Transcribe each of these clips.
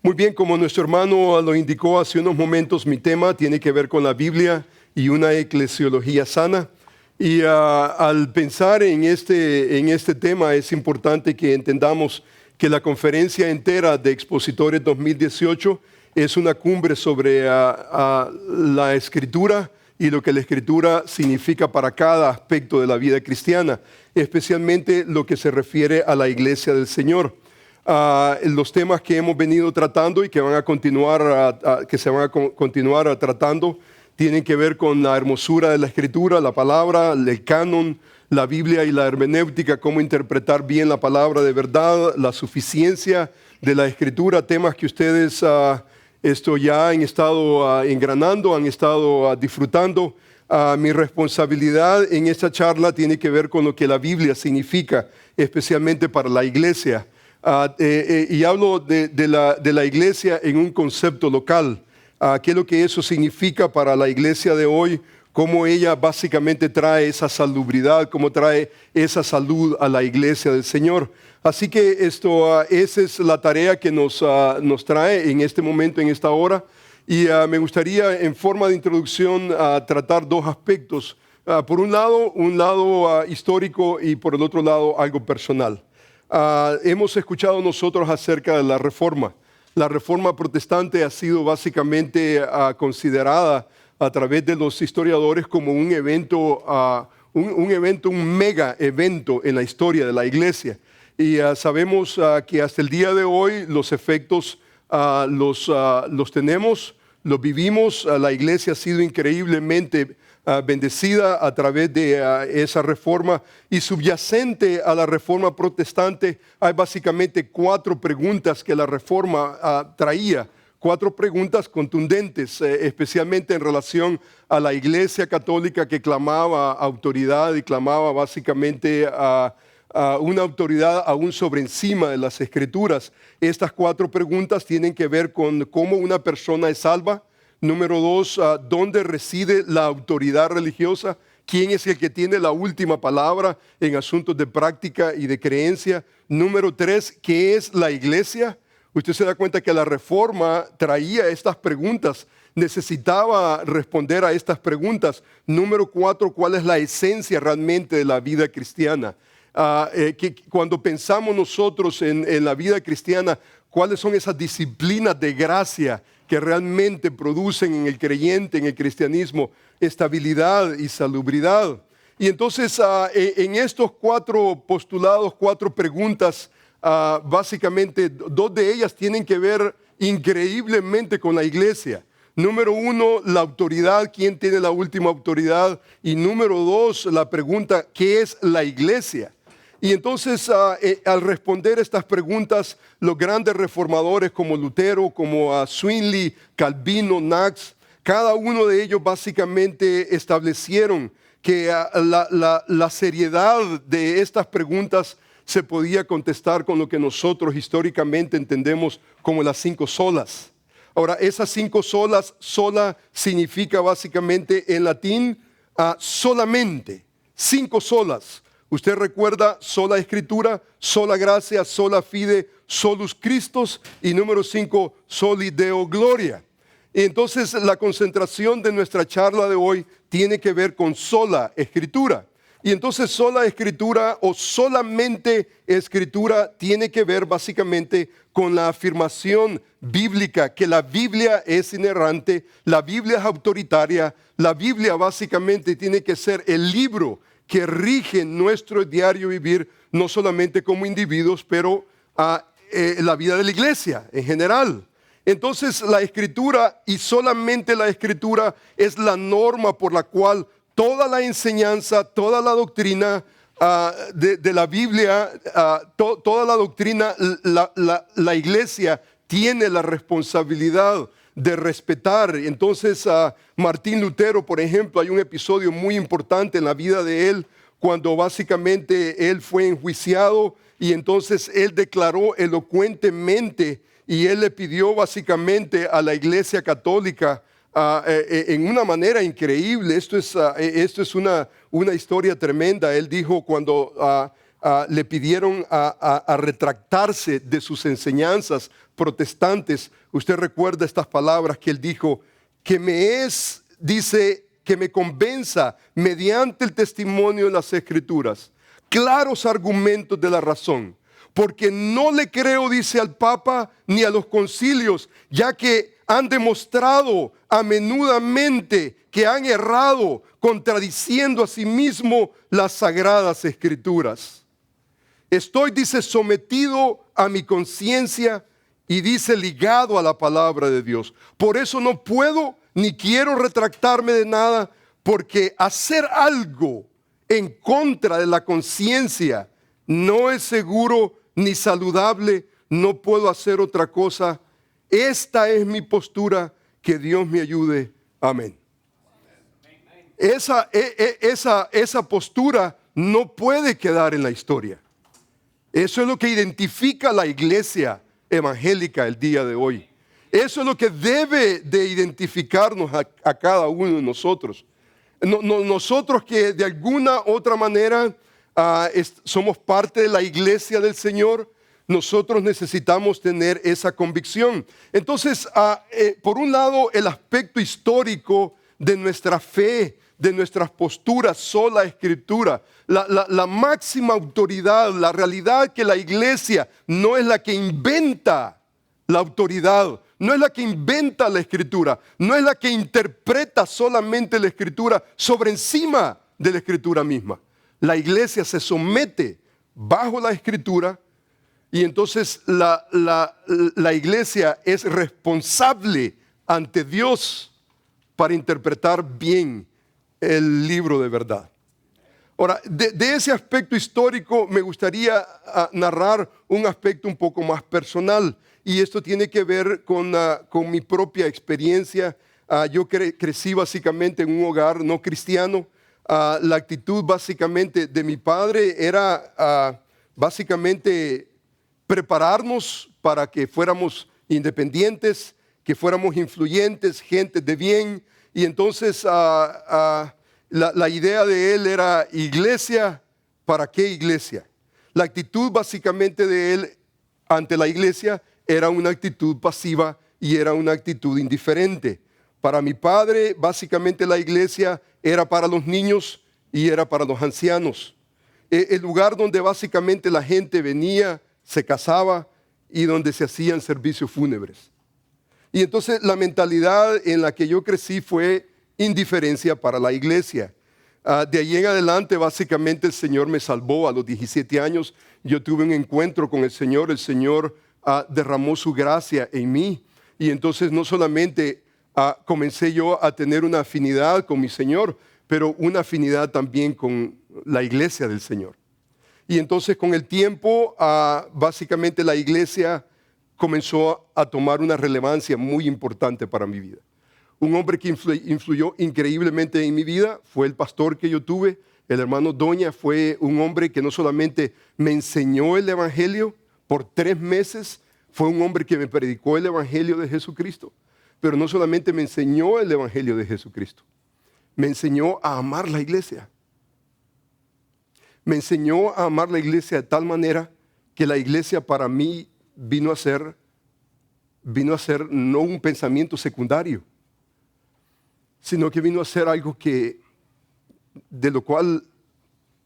Muy bien, como nuestro hermano lo indicó hace unos momentos, mi tema tiene que ver con la Biblia y una eclesiología sana. Y al pensar en este tema es importante que entendamos que la conferencia entera de Expositores 2018 es una cumbre sobre la Escritura y lo que la Escritura significa para cada aspecto de la vida cristiana, especialmente lo que se refiere a la Iglesia del Señor. Los temas que hemos venido tratando y que van a continuar, que se van a continuar tratando tienen que ver con la hermosura de la Escritura, la palabra, el canon, la Biblia y la hermenéutica, cómo interpretar bien la palabra de verdad, la suficiencia de la Escritura, temas que ustedes ya han estado engranando, han estado disfrutando. Mi responsabilidad en esta charla tiene que ver con lo que la Biblia significa, especialmente para la iglesia. Y hablo de la iglesia en un concepto local. ¿Qué es lo que eso significa para la iglesia de hoy? Cómo ella básicamente trae esa salubridad, cómo trae esa salud a la iglesia del Señor. Así que esa es la tarea que nos trae en este momento, en esta hora. Y me gustaría, en forma de introducción, tratar dos aspectos. Por un lado histórico, y por el otro lado algo personal. Hemos escuchado nosotros acerca de la Reforma. La Reforma protestante ha sido básicamente considerada a través de los historiadores como un evento, un mega evento en la historia de la iglesia. Y sabemos que hasta el día de hoy los efectos los tenemos, los vivimos. La iglesia ha sido increíblemente bendecida a través de esa reforma, y subyacente a la reforma protestante hay básicamente 4 preguntas que la reforma traía, 4 preguntas contundentes, especialmente en relación a la iglesia católica, que clamaba autoridad y clamaba básicamente una autoridad aún sobre encima de las Escrituras. Estas 4 preguntas tienen que ver con cómo una persona es salva. Número 2, ¿dónde reside la autoridad religiosa? ¿Quién es el que tiene la última palabra en asuntos de práctica y de creencia? Número 3, ¿qué es la iglesia? Usted se da cuenta que la Reforma traía estas preguntas, necesitaba responder a estas preguntas. Número 4, ¿cuál es la esencia realmente de la vida cristiana? Cuando pensamos nosotros en la vida cristiana, ¿cuáles son esas disciplinas de gracia que realmente producen en el creyente, en el cristianismo, estabilidad y salubridad? Y entonces en estos 4 postulados, 4 preguntas, básicamente 2 de ellas tienen que ver increíblemente con la iglesia. Número 1, la autoridad, ¿quién tiene la última autoridad? Y número 2, la pregunta, ¿qué es la iglesia? Y entonces, al responder estas preguntas, los grandes reformadores como Lutero, como Zwingli, Calvino, Knox, cada uno de ellos básicamente establecieron que la seriedad de estas preguntas se podía contestar con lo que nosotros históricamente entendemos como las 5 solas. Ahora, esas 5 solas, sola significa básicamente en latín solamente, 5 solas. Usted recuerda sola escritura, sola gracia, sola fide, solus Christus, y número 5, soli Deo gloria. Entonces la concentración de nuestra charla de hoy tiene que ver con sola escritura. Y entonces sola escritura o solamente escritura tiene que ver básicamente con la afirmación bíblica que la Biblia es inerrante, la Biblia es autoritaria, la Biblia básicamente tiene que ser el libro que rige nuestro diario vivir, no solamente como individuos, pero la vida de la iglesia en general. Entonces la escritura, y solamente la escritura, es la norma por la cual toda la enseñanza, toda la doctrina de la Biblia, toda la doctrina, la iglesia tiene la responsabilidad de respetar. Entonces Martín Lutero, por ejemplo, hay un episodio muy importante en la vida de él, cuando básicamente él fue enjuiciado, y entonces él declaró elocuentemente, y él le pidió básicamente a la iglesia católica en una manera increíble. Esto es una historia tremenda. Él dijo, cuando le pidieron a retractarse de sus enseñanzas protestantes, usted recuerda estas palabras que él dijo, dice, que me convenza mediante el testimonio de las Escrituras, claros argumentos de la razón, porque no le creo, dice, al Papa ni a los concilios, ya que han demostrado a menudamente que han errado, contradiciendo a sí mismo las sagradas Escrituras. Estoy, dice, sometido a mi conciencia y dice, ligado a la palabra de Dios. Por eso no puedo ni quiero retractarme de nada, porque hacer algo en contra de la conciencia no es seguro ni saludable. No puedo hacer otra cosa. Esta es mi postura. Que Dios me ayude. Amén. Esa postura no puede quedar en la historia. Eso es lo que identifica la iglesia evangélica el día de hoy. Eso es lo que debe de identificarnos a cada uno de nosotros. Nosotros que de alguna otra manera somos parte de la iglesia del Señor, nosotros necesitamos tener esa convicción. Entonces, por un lado, el aspecto histórico de nuestra fe, de nuestras posturas, sola Escritura, la máxima autoridad, la realidad que la iglesia no es la que inventa la autoridad, no es la que inventa la Escritura, no es la que interpreta solamente la Escritura sobre encima de la Escritura misma. La iglesia se somete bajo la Escritura y entonces la iglesia es responsable ante Dios para interpretar bien el libro de verdad. Ahora, de ese aspecto histórico me gustaría narrar un aspecto un poco más personal. Y esto tiene que ver con mi propia experiencia. Yo crecí básicamente en un hogar no cristiano. La actitud básicamente de mi padre era básicamente prepararnos para que fuéramos independientes, que fuéramos influyentes, gente de bien. Y entonces la idea de él era iglesia, ¿para qué iglesia? La actitud básicamente de él ante la iglesia era una actitud pasiva y era una actitud indiferente. Para mi padre, básicamente la iglesia era para los niños y era para los ancianos. El lugar donde básicamente la gente venía, se casaba y donde se hacían servicios fúnebres. Y entonces la mentalidad en la que yo crecí fue indiferencia para la iglesia. De ahí en adelante, básicamente el Señor me salvó a los 17 años. Yo tuve un encuentro con el Señor derramó su gracia en mí. Y entonces no solamente comencé yo a tener una afinidad con mi Señor, pero una afinidad también con la iglesia del Señor. Y entonces con el tiempo, básicamente la iglesia comenzó a tomar una relevancia muy importante para mi vida. Un hombre que influyó increíblemente en mi vida fue el pastor que yo tuve. El hermano Doña fue un hombre que no solamente me enseñó el evangelio por 3 meses, fue un hombre que me predicó el evangelio de Jesucristo, pero no solamente me enseñó el evangelio de Jesucristo, me enseñó a amar la iglesia. Me enseñó a amar la iglesia de tal manera que la iglesia para mí vino a ser no un pensamiento secundario, sino que vino a ser algo de lo cual,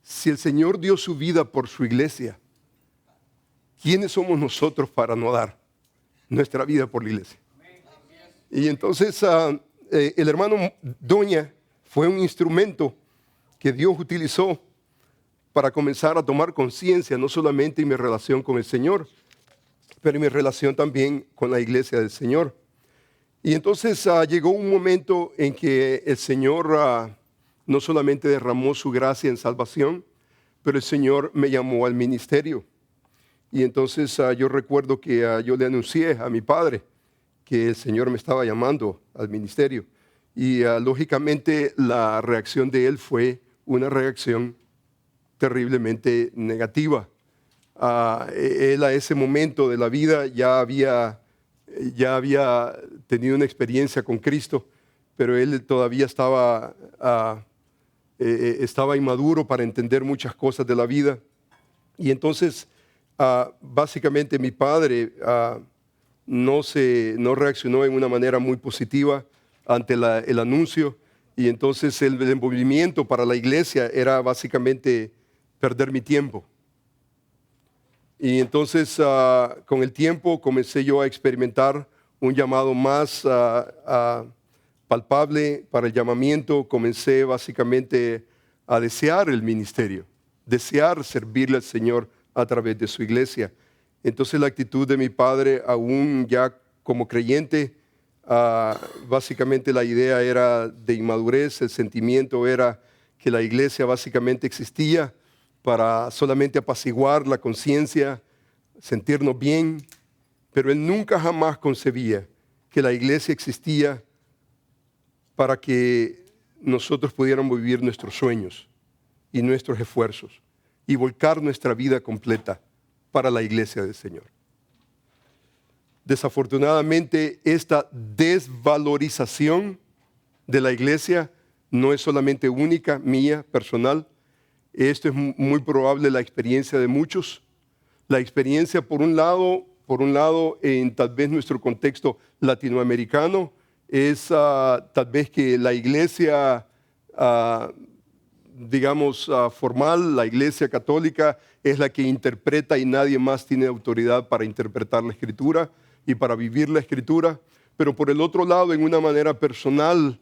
si el Señor dio su vida por su iglesia, ¿quiénes somos nosotros para no dar nuestra vida por la iglesia? Y entonces el hermano Doña fue un instrumento que Dios utilizó para comenzar a tomar conciencia, no solamente en mi relación con el Señor, pero en mi relación también con la iglesia del Señor. Y entonces llegó un momento en que el Señor no solamente derramó su gracia en salvación, pero el Señor me llamó al ministerio. Y entonces yo recuerdo que yo le anuncié a mi padre que el Señor me estaba llamando al ministerio. Y lógicamente la reacción de él fue una reacción terriblemente negativa. Él a ese momento de la vida ya había tenido una experiencia con Cristo, pero él todavía estaba inmaduro para entender muchas cosas de la vida. Y entonces, básicamente mi padre no reaccionó en una manera muy positiva ante el anuncio, y entonces el envolvimiento para la iglesia era básicamente perder mi tiempo. Y entonces con el tiempo comencé yo a experimentar un llamado más palpable para el llamamiento. Comencé básicamente a desear el ministerio, desear servirle al Señor a través de su iglesia. Entonces la actitud de mi padre, aún ya como creyente, básicamente la idea era de inmadurez. El sentimiento era que la iglesia básicamente existía para solamente apaciguar la conciencia, sentirnos bien, pero él nunca jamás concebía que la iglesia existía para que nosotros pudiéramos vivir nuestros sueños y nuestros esfuerzos y volcar nuestra vida completa para la iglesia del Señor. Desafortunadamente, esta desvalorización de la iglesia no es solamente única, mía, personal. Esto es muy probable la experiencia de muchos. La experiencia, por un lado, en tal vez nuestro contexto latinoamericano, es tal vez que la iglesia, formal, la iglesia católica, es la que interpreta y nadie más tiene autoridad para interpretar la Escritura y para vivir la Escritura. Pero por el otro lado, en una manera personal,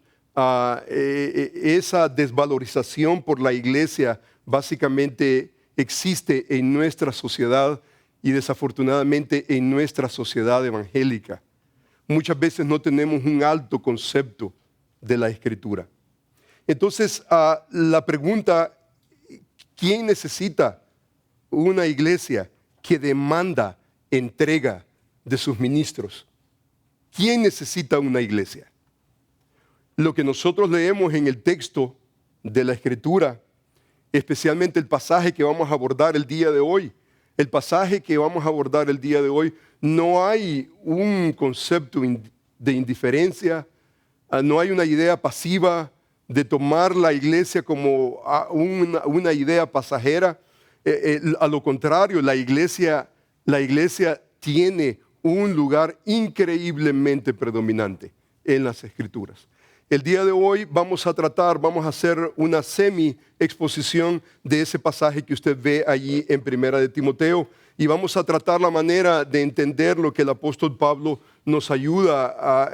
esa desvalorización por la iglesia básicamente existe en nuestra sociedad y desafortunadamente en nuestra sociedad evangélica. Muchas veces no tenemos un alto concepto de la Escritura. Entonces, la pregunta, ¿quién necesita una iglesia que demanda entrega de sus ministros? ¿Quién necesita una iglesia? Lo que nosotros leemos en el texto de la Escritura, especialmente el pasaje que vamos a abordar el día de hoy, no hay un concepto de indiferencia, no hay una idea pasiva de tomar la iglesia como una idea pasajera. A lo contrario, la iglesia tiene un lugar increíblemente predominante en las Escrituras. El día de hoy vamos a hacer una semi-exposición de ese pasaje que usted ve allí en Primera de Timoteo, y vamos a tratar la manera de entender lo que el apóstol Pablo nos ayuda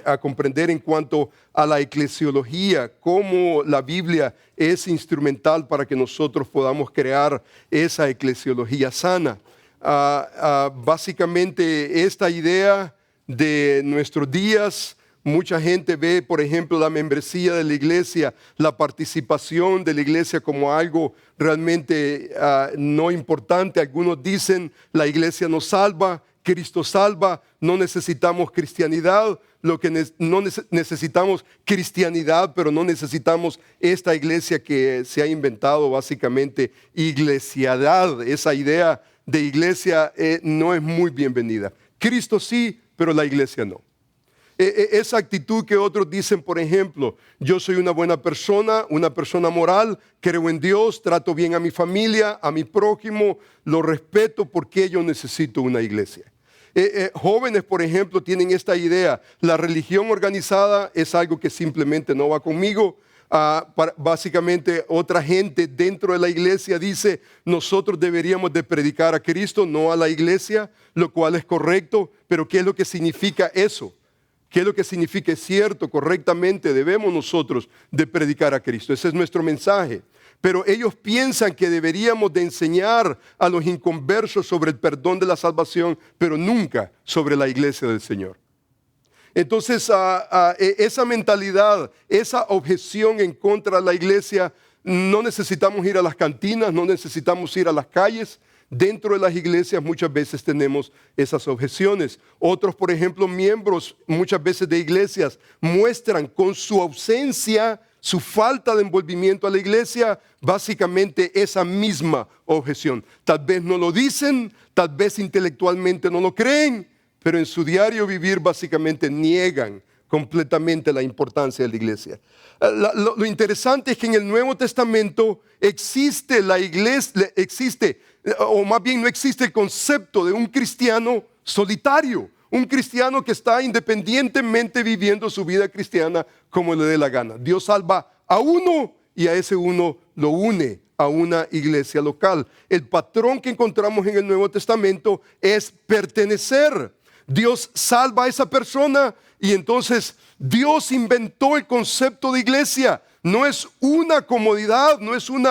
a comprender en cuanto a la eclesiología, cómo la Biblia es instrumental para que nosotros podamos crear esa eclesiología sana. Básicamente esta idea de nuestros días, mucha gente ve, por ejemplo, la membresía de la iglesia, la participación de la iglesia como algo realmente no importante. Algunos dicen, la iglesia nos salva, Cristo salva, no necesitamos cristianidad. Necesitamos cristianidad, pero no necesitamos esta iglesia que se ha inventado básicamente iglesiadad. Esa idea de iglesia no es muy bienvenida. Cristo sí, pero la iglesia no. Esa actitud que otros dicen, por ejemplo, yo soy una buena persona, una persona moral, creo en Dios, trato bien a mi familia, a mi prójimo, lo respeto, porque yo necesito una iglesia. Jóvenes, por ejemplo, tienen esta idea, la religión organizada es algo que simplemente no va conmigo. Básicamente otra gente dentro de la iglesia dice, nosotros deberíamos de predicar a Cristo, no a la iglesia, lo cual es correcto, pero ¿qué es lo que significa eso? ¿Qué es lo que significa? Es cierto, correctamente debemos nosotros de predicar a Cristo. Ese es nuestro mensaje. Pero ellos piensan que deberíamos de enseñar a los inconversos sobre el perdón de la salvación, pero nunca sobre la iglesia del Señor. Entonces, esa mentalidad, esa objeción en contra de la iglesia, no necesitamos ir a las cantinas, no necesitamos ir a las calles. Dentro de las iglesias muchas veces tenemos esas objeciones. Otros, por ejemplo, miembros muchas veces de iglesias muestran con su ausencia, su falta de envolvimiento a la iglesia, básicamente esa misma objeción. Tal vez no lo dicen, tal vez intelectualmente no lo creen, pero en su diario vivir básicamente niegan completamente la importancia de la iglesia. Lo interesante es que en el Nuevo Testamento existe la iglesia, o más bien no existe el concepto de un cristiano solitario, un cristiano que está independientemente viviendo su vida cristiana como le dé la gana. Dios salva a uno y a ese uno lo une a una iglesia local. El patrón que encontramos en el Nuevo Testamento es pertenecer. Dios salva a esa persona y entonces Dios inventó el concepto de iglesia. No es una comodidad, no es un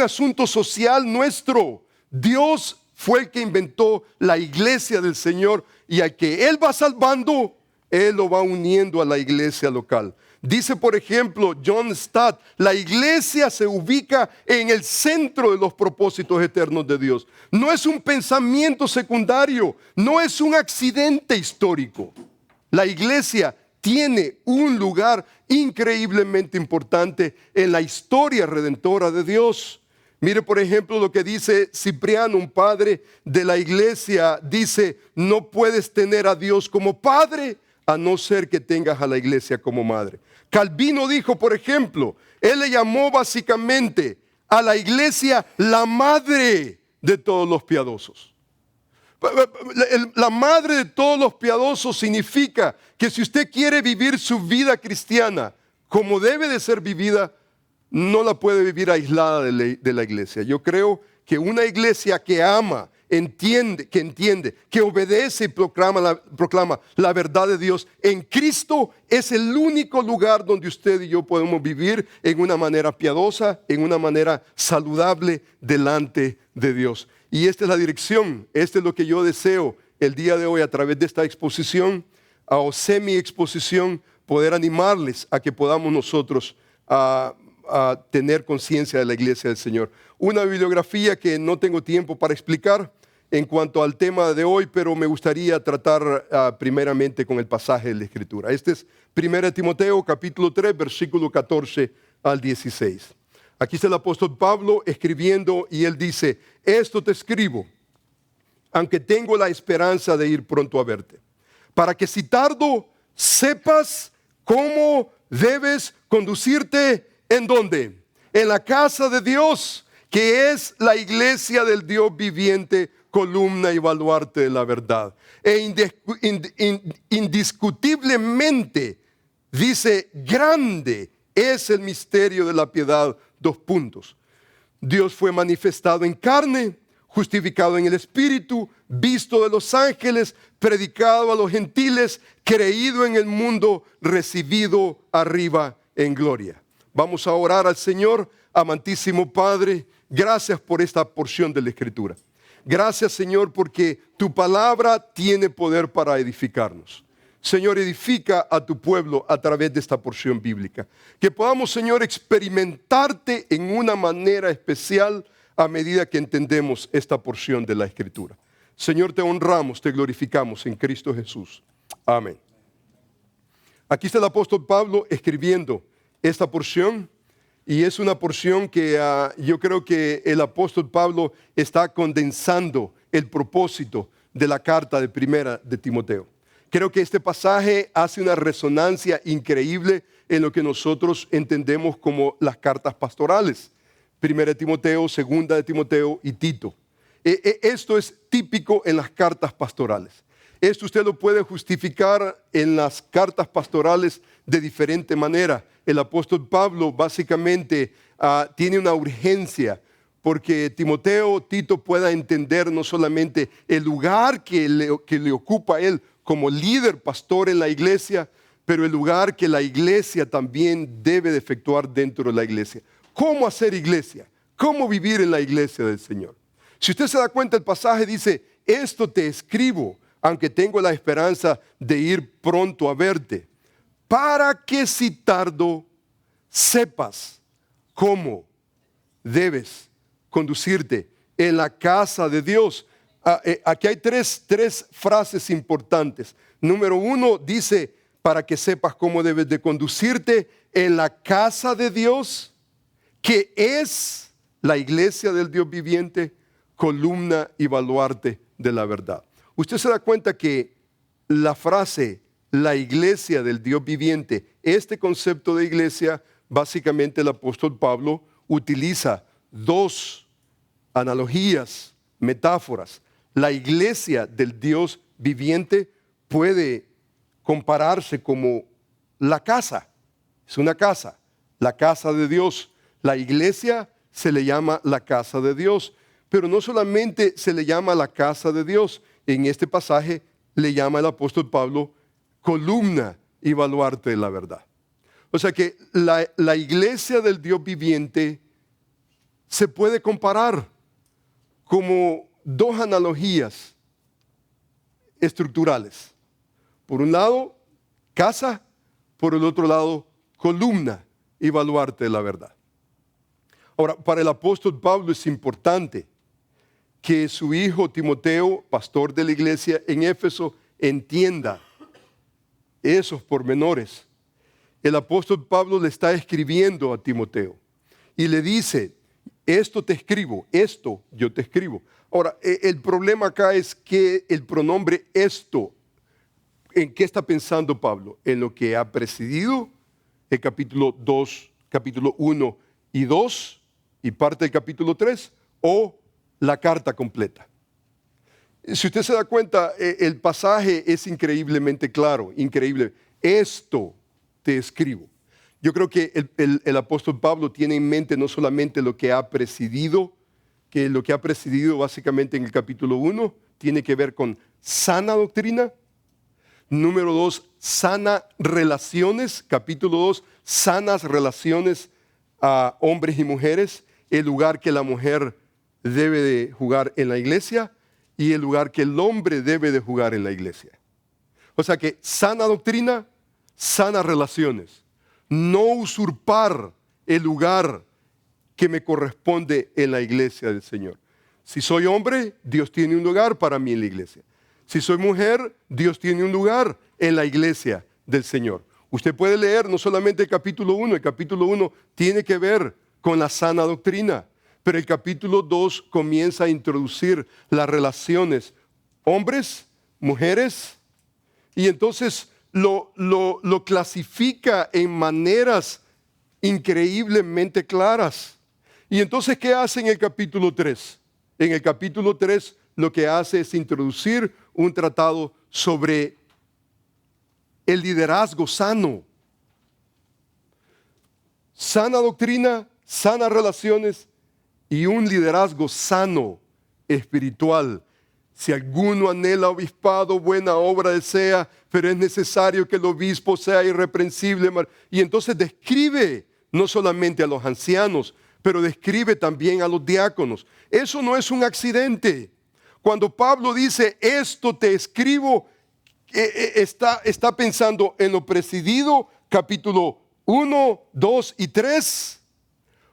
asunto social nuestro. Dios fue el que inventó la iglesia del Señor y al que Él va salvando, Él lo va uniendo a la iglesia local. Dice, por ejemplo, John Stott, la iglesia se ubica en el centro de los propósitos eternos de Dios. No es un pensamiento secundario, no es un accidente histórico. La iglesia tiene un lugar increíblemente importante en la historia redentora de Dios. Mire, por ejemplo, lo que dice Cipriano, un padre de la iglesia. Dice, no puedes tener a Dios como padre a no ser que tengas a la iglesia como madre. Calvino dijo, por ejemplo, él le llamó básicamente a la iglesia la madre de todos los piadosos. La madre de todos los piadosos significa que si usted quiere vivir su vida cristiana como debe de ser vivida, no la puede vivir aislada de la iglesia. Yo creo que una iglesia que ama, que obedece y proclama la verdad de Dios en Cristo es el único lugar donde usted y yo podemos vivir en una manera piadosa, en una manera saludable delante de Dios. Y esta es la dirección, este es lo que yo deseo el día de hoy a través de esta exposición o semi-exposición, poder animarles a que podamos nosotros a tener conciencia de la iglesia del Señor. Una bibliografía que no tengo tiempo para explicar en cuanto al tema de hoy, pero me gustaría tratar primeramente con el pasaje de la Escritura. Este es 1 Timoteo capítulo 3, versículo 14 al 16. Aquí está el apóstol Pablo escribiendo y él dice, esto te escribo, aunque tengo la esperanza de ir pronto a verte, para que si tardo sepas cómo debes conducirte. ¿En dónde? En la casa de Dios, que es la iglesia del Dios viviente, columna y baluarte de la verdad. Indiscutiblemente, dice, grande es el misterio de la piedad. 2 puntos. Dios fue manifestado en carne, justificado en el Espíritu, visto de los ángeles, predicado a los gentiles, creído en el mundo, recibido arriba en gloria. Vamos a orar al Señor. Amantísimo Padre, gracias por esta porción de la Escritura. Gracias, Señor, porque tu palabra tiene poder para edificarnos. Señor, edifica a tu pueblo a través de esta porción bíblica. Que podamos, Señor, experimentarte en una manera especial a medida que entendemos esta porción de la Escritura. Señor, te honramos, te glorificamos en Cristo Jesús. Amén. Aquí está el apóstol Pablo escribiendo esta porción, y es una porción que yo creo que el apóstol Pablo está condensando el propósito de la carta de primera de Timoteo. Creo que este pasaje hace una resonancia increíble en lo que nosotros entendemos como las cartas pastorales. Primera de Timoteo, segunda de Timoteo y Tito. Esto es típico en las cartas pastorales. Esto usted lo puede justificar en las cartas pastorales de diferente manera. El apóstol Pablo básicamente tiene una urgencia porque Tito pueda entender no solamente el lugar que le ocupa a él como líder pastor en la iglesia, pero el lugar que la iglesia también debe de efectuar dentro de la iglesia. ¿Cómo hacer iglesia? ¿Cómo vivir en la iglesia del Señor? Si usted se da cuenta, el pasaje dice, esto te escribo, aunque tengo la esperanza de ir pronto a verte, para que si tardo sepas cómo debes conducirte en la casa de Dios. Aquí hay tres frases importantes. Número 1 dice, para que sepas cómo debes de conducirte en la casa de Dios, que es la iglesia del Dios viviente, columna y baluarte de la verdad. Usted se da cuenta que la frase, la iglesia del Dios viviente. Este concepto de iglesia, básicamente el apóstol Pablo utiliza dos analogías, metáforas. La iglesia del Dios viviente puede compararse como la casa. Es una casa, la casa de Dios. La iglesia se le llama la casa de Dios, pero no solamente se le llama la casa de Dios. En este pasaje le llama el apóstol Pablo columna y baluarte de la verdad. O sea que la iglesia del Dios viviente se puede comparar como dos analogías estructurales. Por un lado, casa, por el otro lado, columna y baluarte de la verdad. Ahora, para el apóstol Pablo es importante que su hijo Timoteo, pastor de la iglesia en Éfeso, entienda esos pormenores. El apóstol Pablo le está escribiendo a Timoteo y le dice, esto te escribo, esto yo te escribo. Ahora, el problema acá es que el pronombre esto, ¿en qué está pensando Pablo? ¿En lo que ha precedido el capítulo 2, capítulo 1 y 2 y parte del capítulo 3 o la carta completa? Si usted se da cuenta, el pasaje es increíblemente claro, increíble. Esto te escribo. Yo creo que el apóstol Pablo tiene en mente no solamente lo que ha precedido, que lo que ha precedido básicamente en el capítulo 1 tiene que ver con sana doctrina. Número 2, sana relaciones. Capítulo 2, sanas relaciones a hombres y mujeres. El lugar que la mujer debe de jugar en la iglesia y el lugar que el hombre debe de jugar en la iglesia. O sea que sana doctrina, sanas relaciones. No usurpar el lugar que me corresponde en la iglesia del Señor. Si soy hombre, Dios tiene un lugar para mí en la iglesia. Si soy mujer, Dios tiene un lugar en la iglesia del Señor. Usted puede leer no solamente el capítulo 1, el capítulo 1 tiene que ver con la sana doctrina, pero el capítulo 2 comienza a introducir las relaciones hombres, mujeres, y entonces lo clasifica en maneras increíblemente claras. Y entonces, ¿qué hace en el capítulo 3? En el capítulo 3 lo que hace es introducir un tratado sobre el liderazgo sano. Sana doctrina, sanas relaciones y un liderazgo sano, espiritual. Si alguno anhela obispado, buena obra desea, pero es necesario que el obispo sea irreprensible. Y entonces describe no solamente a los ancianos, pero describe también a los diáconos. Eso no es un accidente. Cuando Pablo dice, esto te escribo, está pensando en lo precedido, capítulo 1, 2 y 3,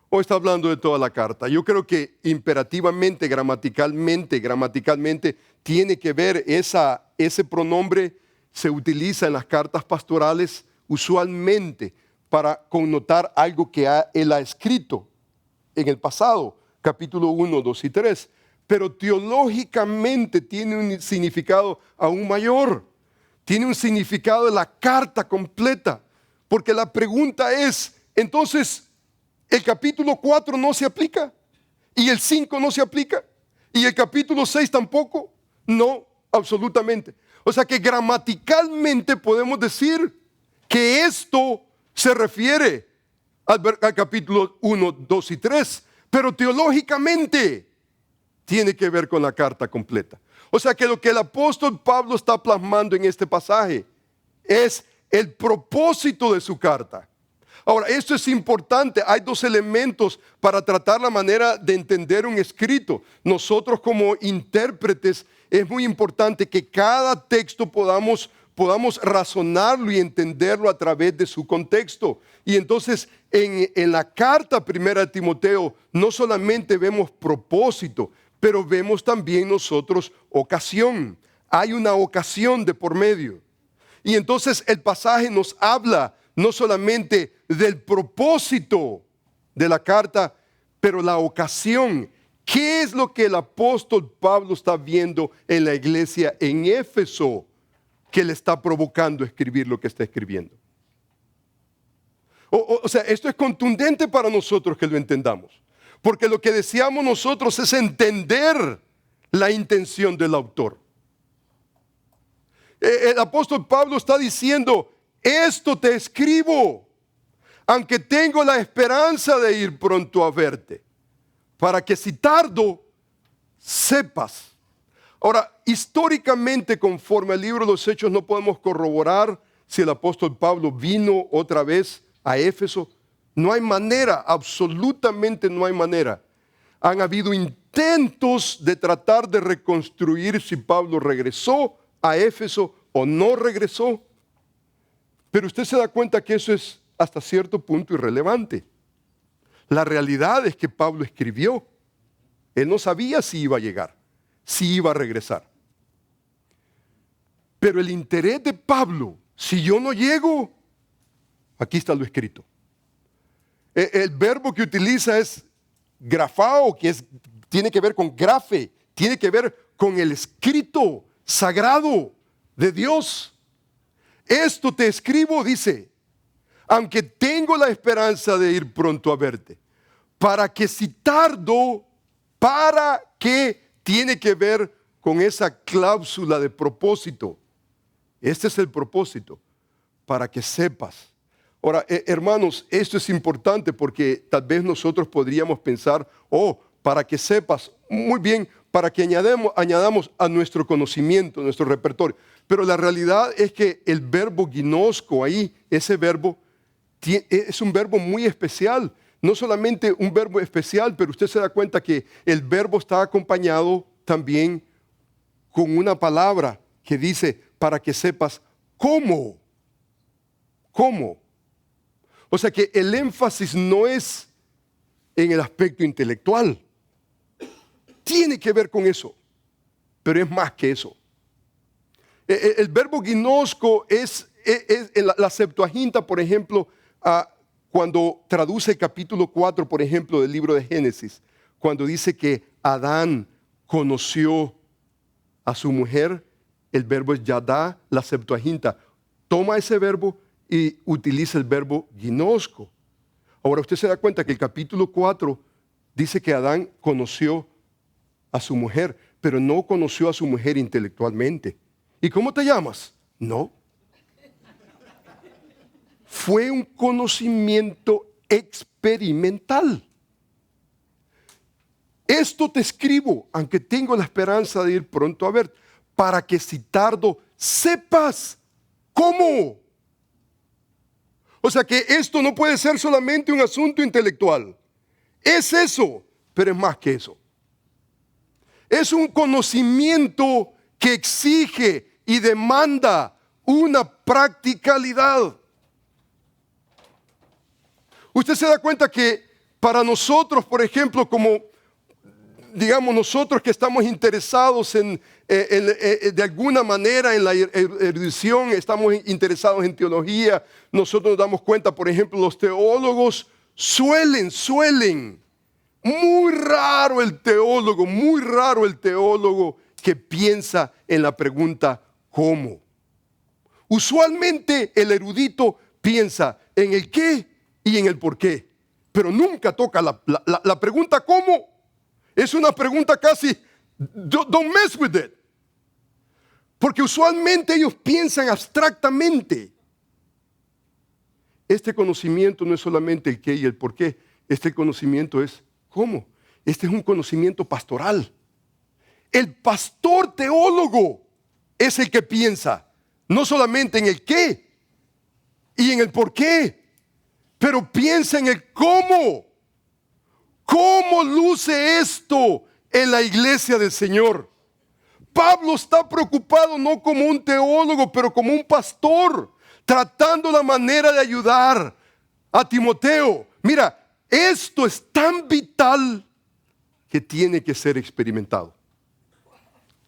o está hablando de toda la carta. Yo creo que imperativamente, gramaticalmente, tiene que ver ese pronombre, se utiliza en las cartas pastorales usualmente para connotar algo que él ha escrito en el pasado, capítulo 1, 2 y 3. Pero teológicamente tiene un significado aún mayor. Tiene un significado de la carta completa. Porque la pregunta es, entonces, ¿el capítulo 4 no se aplica? ¿Y el 5 no se aplica? ¿Y el capítulo 6 tampoco? No, absolutamente. O sea que gramaticalmente podemos decir que esto se refiere al capítulo 1, 2 y 3. Pero teológicamente tiene que ver con la carta completa. O sea que lo que el apóstol Pablo está plasmando en este pasaje es el propósito de su carta. Ahora, esto es importante. Hay dos elementos para tratar la manera de entender un escrito. Nosotros como intérpretes es muy importante que cada texto podamos razonarlo y entenderlo a través de su contexto. Y entonces en la carta primera de Timoteo no solamente vemos propósito, pero vemos también nosotros ocasión. Hay una ocasión de por medio. Y entonces el pasaje nos habla no solamente del propósito de la carta, pero la ocasión. ¿Qué es lo que el apóstol Pablo está viendo en la iglesia en Éfeso? que le está provocando escribir lo que está escribiendo. O sea, esto es contundente para nosotros que lo entendamos. Porque lo que deseamos nosotros es entender la intención del autor. El apóstol Pablo está diciendo, esto te escribo, aunque tengo la esperanza de ir pronto a verte, para que si tardo, sepas. Ahora, históricamente, conforme al libro de los Hechos, no podemos corroborar si el apóstol Pablo vino otra vez a Éfeso. No hay manera, absolutamente no hay manera. Han habido intentos de tratar de reconstruir si Pablo regresó a Éfeso o no regresó. Pero usted se da cuenta que eso es hasta cierto punto irrelevante. La realidad es que Pablo escribió. Él no sabía si iba a llegar, si iba a regresar. Pero el interés de Pablo, si yo no llego, aquí está lo escrito. El verbo que utiliza es grafao, que tiene que ver con grafe, tiene que ver con el escrito sagrado de Dios. Esto te escribo, dice, aunque tengo la esperanza de ir pronto a verte, para que si tardo, para que tiene que ver con esa cláusula de propósito. Este es el propósito, para que sepas. Ahora, hermanos, esto es importante porque tal vez nosotros podríamos pensar, para que sepas, muy bien, para que añadamos a nuestro conocimiento, a nuestro repertorio. Pero la realidad es que el verbo ginosco ahí, ese verbo, es un verbo muy especial. No solamente un verbo especial, pero usted se da cuenta que el verbo está acompañado también con una palabra que dice, para que sepas cómo. ¿Cómo? O sea que el énfasis no es en el aspecto intelectual. Tiene que ver con eso, pero es más que eso. El verbo ginosco es la Septuaginta, por ejemplo, cuando traduce el capítulo 4, por ejemplo, del libro de Génesis, cuando dice que Adán conoció a su mujer, el verbo es yadá, la Septuaginta. Toma ese verbo y utiliza el verbo ginosco. Ahora usted se da cuenta que el capítulo 4 dice que Adán conoció a su mujer, pero no conoció a su mujer intelectualmente. ¿Y cómo te llamas? No. Fue un conocimiento experimental. Esto te escribo, aunque tengo la esperanza de ir pronto a ver, para que si tardo, sepas cómo. O sea que esto no puede ser solamente un asunto intelectual. Es eso, pero es más que eso. Es un conocimiento que exige y demanda una practicalidad. Usted se da cuenta que para nosotros, por ejemplo, como digamos nosotros que estamos interesados de alguna manera en la erudición, estamos interesados en teología, nosotros nos damos cuenta, por ejemplo, los teólogos suelen, muy raro el teólogo que piensa en la pregunta ¿cómo? Usualmente el erudito piensa en el qué y en el por qué, pero nunca toca la pregunta ¿cómo? Es una pregunta casi, don't mess with it. Porque usualmente ellos piensan abstractamente. Este conocimiento no es solamente el qué y el por qué. Este conocimiento es cómo. Este es un conocimiento pastoral. El pastor teólogo es el que piensa, no solamente en el qué y en el por qué, pero piensa en el cómo. ¿Cómo luce esto en la iglesia del Señor? Pablo está preocupado no como un teólogo, pero como un pastor, tratando la manera de ayudar a Timoteo. Mira, esto es tan vital que tiene que ser experimentado.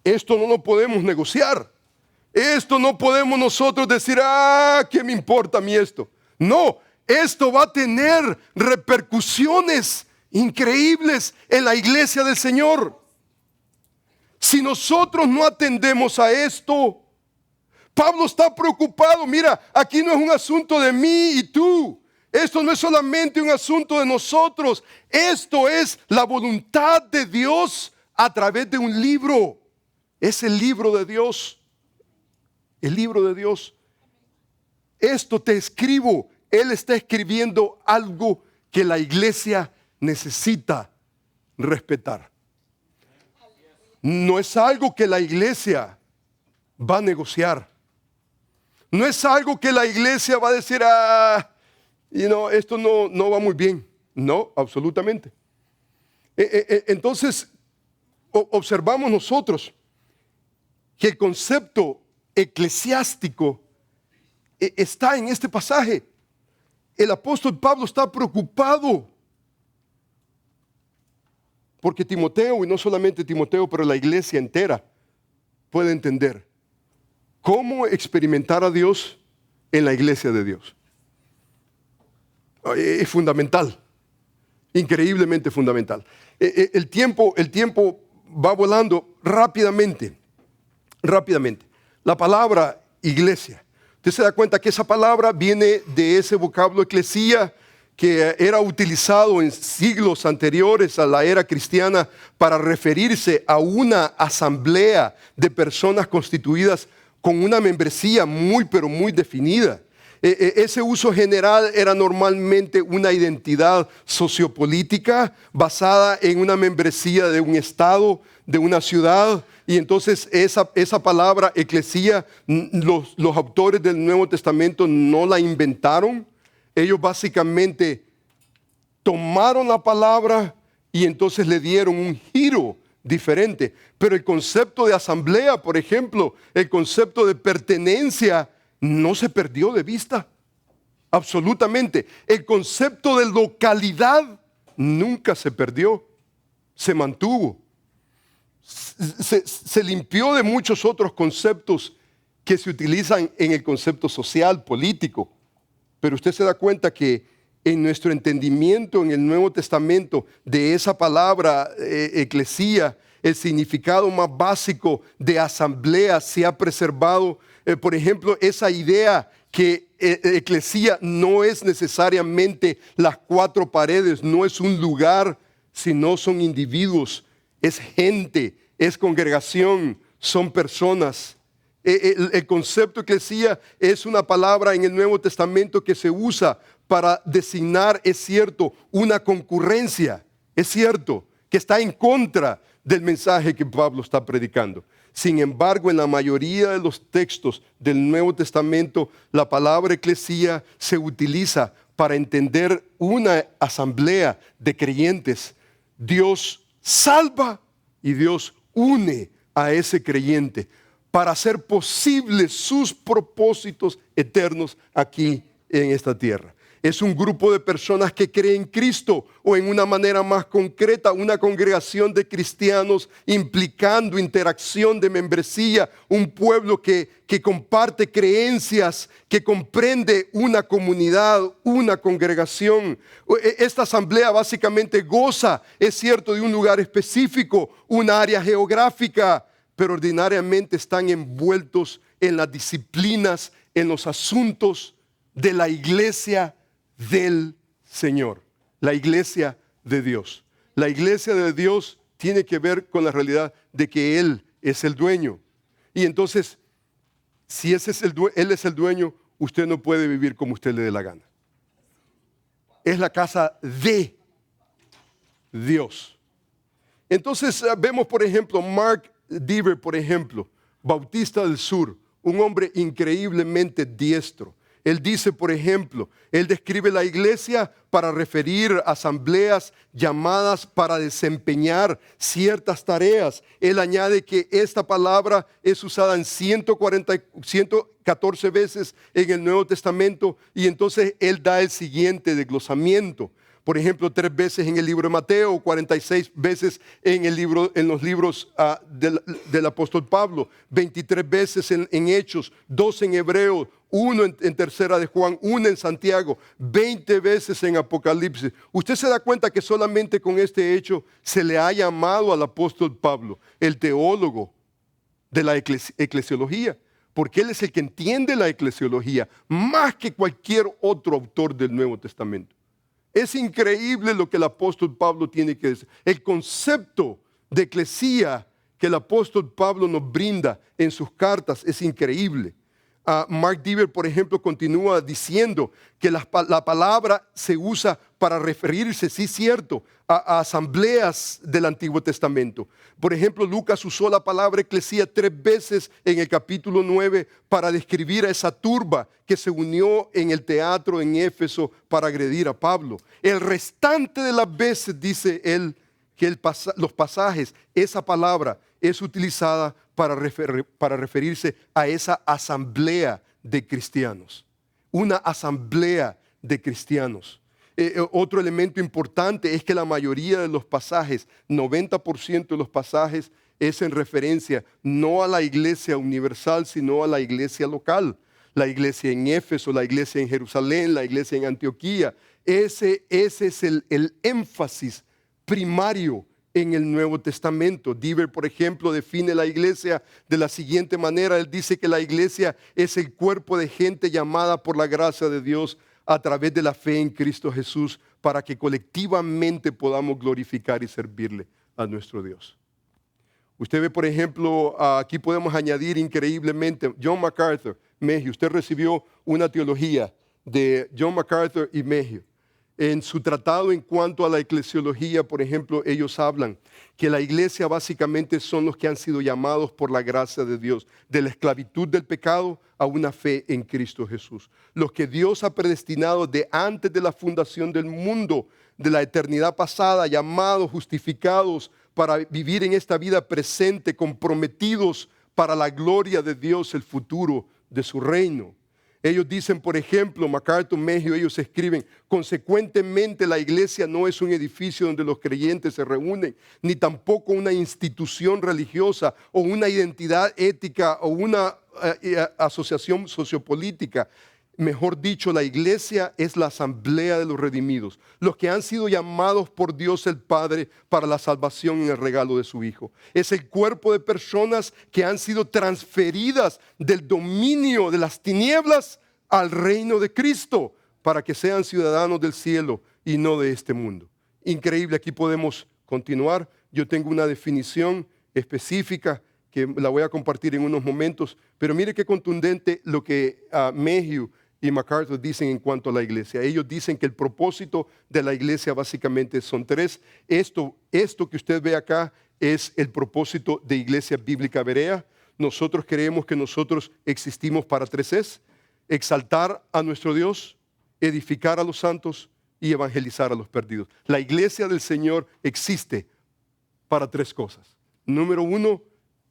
Esto no lo podemos negociar. Esto no podemos nosotros decir, ¿qué me importa a mí esto? No, esto va a tener repercusiones increíbles en la iglesia del Señor. Si nosotros no atendemos a esto, Pablo está preocupado. Mira, aquí no es un asunto de mí y tú. Esto no es solamente un asunto de nosotros. Esto es la voluntad de Dios a través de un libro. Es el libro de Dios. El libro de Dios. Esto te escribo. Él está escribiendo algo que la iglesia necesita respetar. No es algo que la iglesia va a negociar. No es algo que la iglesia va a decir, esto no va muy bien. No, absolutamente. Entonces, observamos nosotros que el concepto eclesiástico está en este pasaje. El apóstol Pablo está preocupado porque Timoteo, y no solamente Timoteo, pero la iglesia entera puede entender cómo experimentar a Dios en la iglesia de Dios. Es fundamental, increíblemente fundamental. El tiempo va volando rápidamente. La palabra iglesia. Usted se da cuenta que esa palabra viene de ese vocablo eclesía que era utilizado en siglos anteriores a la era cristiana para referirse a una asamblea de personas constituidas con una membresía pero muy definida. Ese uso general era normalmente una identidad sociopolítica basada en una membresía de un estado, de una ciudad. Y entonces esa palabra eclesía, los autores del Nuevo Testamento no la inventaron. Ellos básicamente tomaron la palabra y entonces le dieron un giro diferente. Pero el concepto de asamblea, por ejemplo, el concepto de pertenencia, no se perdió de vista. Absolutamente. El concepto de localidad nunca se perdió. Se mantuvo. Se limpió de muchos otros conceptos que se utilizan en el concepto social, político. Pero usted se da cuenta que en nuestro entendimiento en el Nuevo Testamento de esa palabra eclesía, el significado más básico de asamblea se ha preservado. Por ejemplo, esa idea que eclesía no es necesariamente las cuatro paredes, no es un lugar, sino son individuos, es gente, es congregación, son personas. El concepto eclesía es una palabra en el Nuevo Testamento que se usa para designar, es cierto, una concurrencia, es cierto, que está en contra del mensaje que Pablo está predicando. Sin embargo, en la mayoría de los textos del Nuevo Testamento, la palabra eclesía se utiliza para entender una asamblea de creyentes. Dios salva y Dios une a ese creyente para hacer posibles sus propósitos eternos aquí en esta tierra. Es un grupo de personas que creen en Cristo o en una manera más concreta, una congregación de cristianos implicando interacción de membresía, un pueblo que comparte creencias, que comprende una comunidad, una congregación. Esta asamblea básicamente goza, es cierto, de un lugar específico, un área geográfica, pero ordinariamente están envueltos en las disciplinas, en los asuntos de la iglesia del Señor, la iglesia de Dios. La iglesia de Dios tiene que ver con la realidad de que Él es el dueño. Y entonces, si Él es el dueño, usted no puede vivir como usted le dé la gana. Es la casa de Dios. Entonces vemos, por ejemplo, Mark Dever, por ejemplo, Bautista del Sur, un hombre increíblemente diestro. Él dice, por ejemplo, él describe la iglesia para referir a asambleas llamadas para desempeñar ciertas tareas. Él añade que esta palabra es usada en 114 veces en el Nuevo Testamento y entonces él da el siguiente desglosamiento. Por ejemplo, 3 veces en el libro de Mateo, 46 veces en los libros del apóstol Pablo, 23 veces en Hechos, 2 en Hebreo, 1 en Tercera de Juan, 1 en Santiago, 20 veces en Apocalipsis. Usted se da cuenta que solamente con este hecho se le ha llamado al apóstol Pablo, el teólogo de la eclesiología, porque él es el que entiende la eclesiología más que cualquier otro autor del Nuevo Testamento. Es increíble lo que el apóstol Pablo tiene que decir. El concepto de eclesía que el apóstol Pablo nos brinda en sus cartas es increíble. Mark Dever, por ejemplo, continúa diciendo que la palabra se usa para referirse, sí cierto, a asambleas del Antiguo Testamento. Por ejemplo, Lucas usó la palabra eclesía 3 veces en el capítulo 9 para describir a esa turba que se unió en el teatro en Éfeso para agredir a Pablo. El restante de las veces, dice él, que los pasajes, esa palabra es utilizada para referirse a esa asamblea de cristianos. Una asamblea de cristianos. Otro elemento importante es que la mayoría de los pasajes, 90% de los pasajes, es en referencia no a la iglesia universal, sino a la iglesia local. La iglesia en Éfeso, la iglesia en Jerusalén, la iglesia en Antioquía. Ese es el énfasis primario en el Nuevo Testamento. Dever, por ejemplo, define la iglesia de la siguiente manera. Él dice que la iglesia es el cuerpo de gente llamada por la gracia de Dios a través de la fe en Cristo Jesús para que colectivamente podamos glorificar y servirle a nuestro Dios. Usted ve, por ejemplo, aquí podemos añadir increíblemente John MacArthur, Mejio. Usted recibió una teología de John MacArthur y Mejio. En su tratado en cuanto a la eclesiología, por ejemplo, ellos hablan que la iglesia básicamente son los que han sido llamados por la gracia de Dios, de la esclavitud del pecado a una fe en Cristo Jesús. Los que Dios ha predestinado de antes de la fundación del mundo, de la eternidad pasada, llamados, justificados para vivir en esta vida presente, comprometidos para la gloria de Dios, el futuro de su reino. Ellos dicen, por ejemplo, MacArthur, Mejio, ellos escriben, consecuentemente la iglesia no es un edificio donde los creyentes se reúnen, ni tampoco una institución religiosa o una identidad ética o una asociación sociopolítica. Mejor dicho, la iglesia es la asamblea de los redimidos, los que han sido llamados por Dios el Padre para la salvación en el regalo de su Hijo. Es el cuerpo de personas que han sido transferidas del dominio de las tinieblas al reino de Cristo para que sean ciudadanos del cielo y no de este mundo. Increíble, aquí podemos continuar. Yo tengo una definición específica que la voy a compartir en unos momentos, pero mire qué contundente lo que Mejio y MacArthur dicen en cuanto a la iglesia. Ellos dicen que el propósito de la iglesia básicamente son 3. Esto que usted ve acá es el propósito de Iglesia Bíblica Berea. Nosotros creemos que nosotros existimos para 3 exaltar a nuestro Dios, edificar a los santos y evangelizar a los perdidos. La iglesia del Señor existe para 3 cosas. Número 1,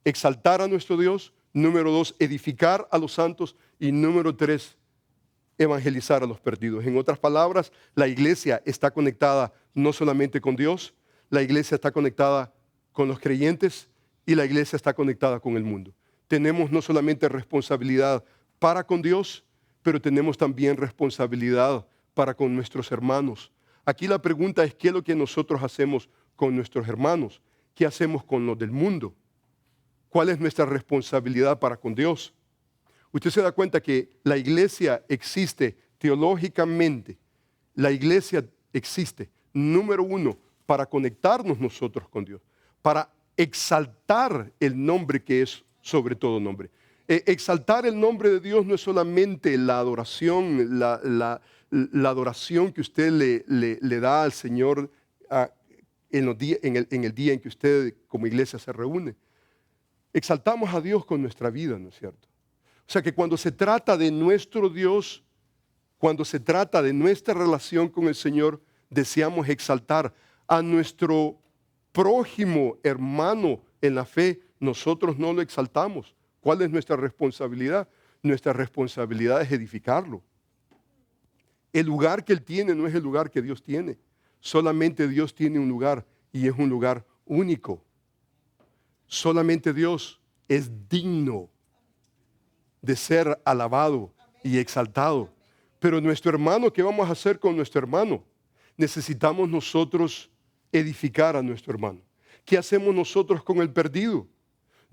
exaltar a nuestro Dios. Número 2, edificar a los santos. Y número 3, evangelizar a los perdidos. En otras palabras, la iglesia está conectada no solamente con Dios, la iglesia está conectada con los creyentes y la iglesia está conectada con el mundo. Tenemos no solamente responsabilidad para con Dios, pero tenemos también responsabilidad para con nuestros hermanos. Aquí la pregunta es, ¿qué es lo que nosotros hacemos con nuestros hermanos? ¿Qué hacemos con los del mundo? ¿Cuál es nuestra responsabilidad para con Dios? Usted se da cuenta que la iglesia existe teológicamente. La iglesia existe, número 1, para conectarnos nosotros con Dios, para exaltar el nombre que es sobre todo nombre. Exaltar el nombre de Dios no es solamente la adoración, la adoración que usted le da al Señor en el día en que usted como iglesia se reúne. Exaltamos a Dios con nuestra vida, ¿no es cierto? O sea que cuando se trata de nuestro Dios, cuando se trata de nuestra relación con el Señor, deseamos exaltar a nuestro prójimo hermano en la fe. Nosotros no lo exaltamos. ¿Cuál es nuestra responsabilidad? Nuestra responsabilidad es edificarlo. El lugar que Él tiene no es el lugar que Dios tiene. Solamente Dios tiene un lugar y es un lugar único. Solamente Dios es digno de ser alabado y exaltado. Pero nuestro hermano, ¿qué vamos a hacer con nuestro hermano? Necesitamos nosotros edificar a nuestro hermano. ¿Qué hacemos nosotros con el perdido?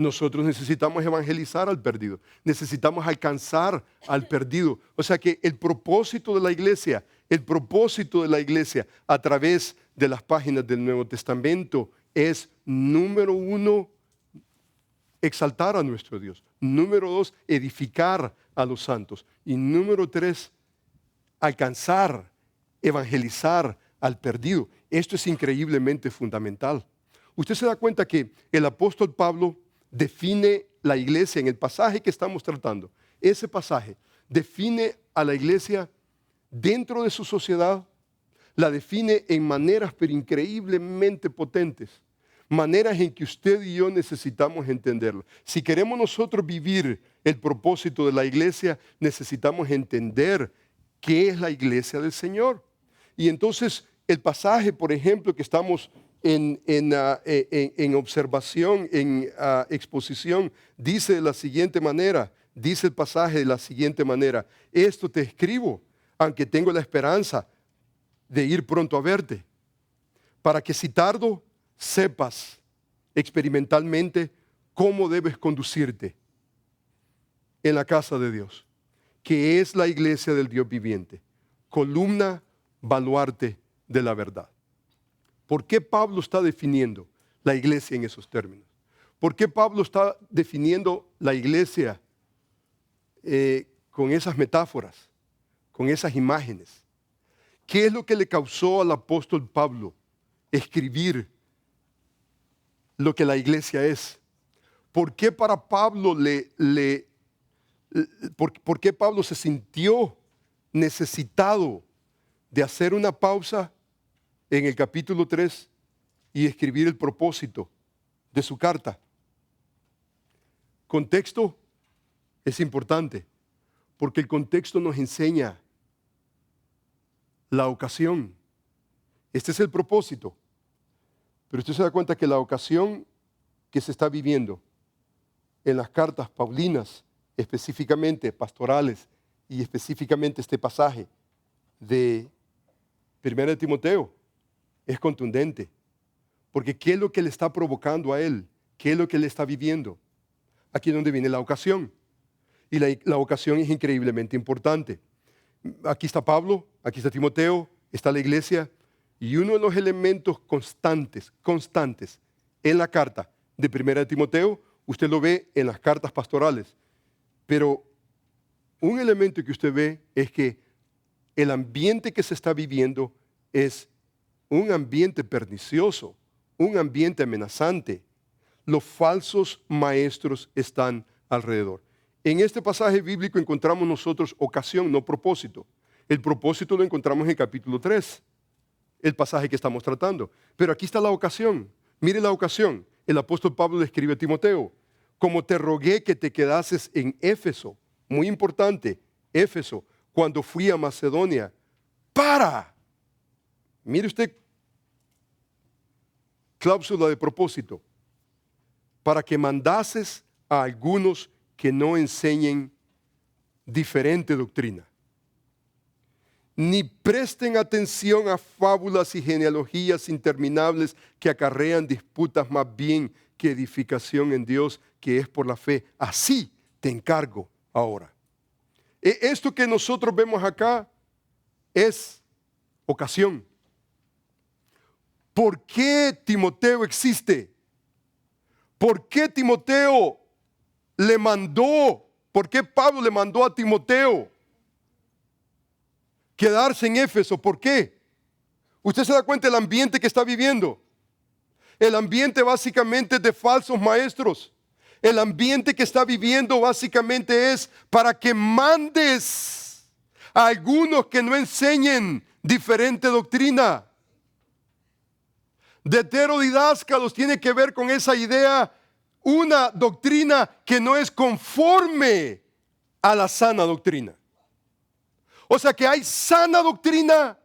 Nosotros necesitamos evangelizar al perdido. Necesitamos alcanzar al perdido. O sea que el propósito de la iglesia a través de las páginas del Nuevo Testamento es, número uno, exaltar a nuestro Dios. Número dos, edificar a los santos. Y número tres, alcanzar, evangelizar al perdido. Esto es increíblemente fundamental. Usted se da cuenta que el apóstol Pablo define la iglesia en el pasaje que estamos tratando. Ese pasaje define a la iglesia dentro de su sociedad, la define en maneras pero increíblemente potentes, maneras en que usted y yo necesitamos entenderlo. Si queremos nosotros vivir el propósito de la iglesia, necesitamos entender qué es la iglesia del Señor. Y entonces el pasaje, por ejemplo, que estamos en observación, en exposición, dice de la siguiente manera, dice el pasaje de la siguiente manera: esto te escribo, aunque tengo la esperanza de ir pronto a verte, para que si tardo, sepas experimentalmente cómo debes conducirte en la casa de Dios, que es la iglesia del Dios viviente, columna, baluarte de la verdad. ¿Por qué Pablo está definiendo la iglesia en esos términos? ¿Por qué Pablo está definiendo la iglesia con esas metáforas, con esas imágenes? ¿Qué es lo que le causó al apóstol Pablo escribir lo que la iglesia es? ¿Por qué para Pablo por qué Pablo se sintió necesitado de hacer una pausa en el capítulo 3 y escribir el propósito de su carta? Contexto es importante, porque el contexto nos enseña la ocasión. Este es el propósito. Pero usted se da cuenta que la ocasión que se está viviendo en las cartas paulinas, específicamente pastorales, y específicamente este pasaje de 1 Timoteo, es contundente. Porque ¿qué es lo que le está provocando a él? ¿Qué es lo que él está viviendo? Aquí es donde viene la ocasión. Y la ocasión es increíblemente importante. Aquí está Pablo, aquí está Timoteo, está la iglesia. Y uno de los elementos constantes en la carta de 1 Timoteo, usted lo ve en las cartas pastorales. Pero un elemento que usted ve es que el ambiente que se está viviendo es un ambiente pernicioso, un ambiente amenazante. Los falsos maestros están alrededor. En este pasaje bíblico encontramos nosotros ocasión, no propósito. El propósito lo encontramos en el capítulo 3, el pasaje que estamos tratando. Pero aquí está la ocasión. Mire la ocasión. El apóstol Pablo le escribe a Timoteo: como te rogué que te quedases en Éfeso, muy importante, Éfeso, cuando fui a Macedonia, mire usted, cláusula de propósito, para que mandases a algunos que no enseñen diferente doctrina, ni presten atención a fábulas y genealogías interminables que acarrean disputas más bien que edificación en Dios, que es por la fe. Así te encargo ahora. Esto que nosotros vemos acá es ocasión. ¿Por qué Timoteo existe? ¿Por qué Timoteo le mandó? ¿Por qué Pablo le mandó a Timoteo quedarse en Éfeso? ¿Por qué? Usted se da cuenta del ambiente que está viviendo. El ambiente básicamente es de falsos maestros. El ambiente que está viviendo básicamente es para que mandes a algunos que no enseñen diferente doctrina. Heterodidáscalos tiene que ver con esa idea, una doctrina que no es conforme a la sana doctrina. O sea que hay sana doctrina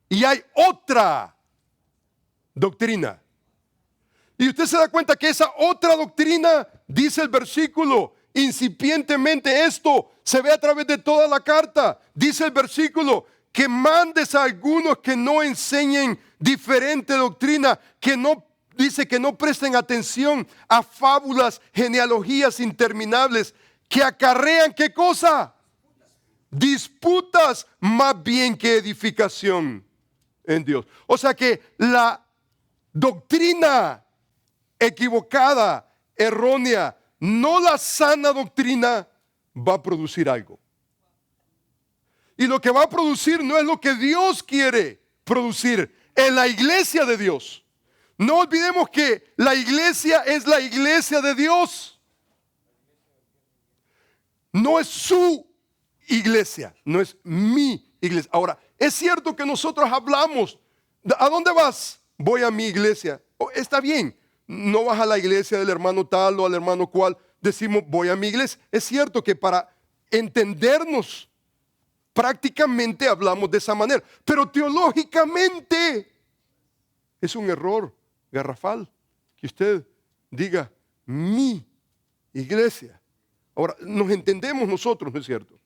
y hay otra doctrina. Y usted se da cuenta que esa otra doctrina, dice el versículo, incipientemente esto se ve a través de toda la carta. Dice el versículo, que mandes a algunos que no enseñen diferente doctrina, que no dice que no presten atención a fábulas, genealogías interminables que acarrean, ¿qué cosa? Disputas más bien que edificación en Dios. O sea que la doctrina equivocada, errónea, no la sana doctrina, va a producir algo. Y lo que va a producir no es lo que Dios quiere producir en la iglesia de Dios. No olvidemos que la iglesia es la iglesia de Dios. No es su iglesia, no es mi iglesia. Ahora, es cierto que nosotros hablamos, ¿a dónde vas? Voy a mi iglesia. Oh, está bien, no vas a la iglesia del hermano tal o al hermano cual. Decimos, voy a mi iglesia. Es cierto que para entendernos prácticamente hablamos de esa manera, pero teológicamente es un error garrafal que usted diga mi iglesia. Ahora, nos entendemos nosotros, ¿no es cierto?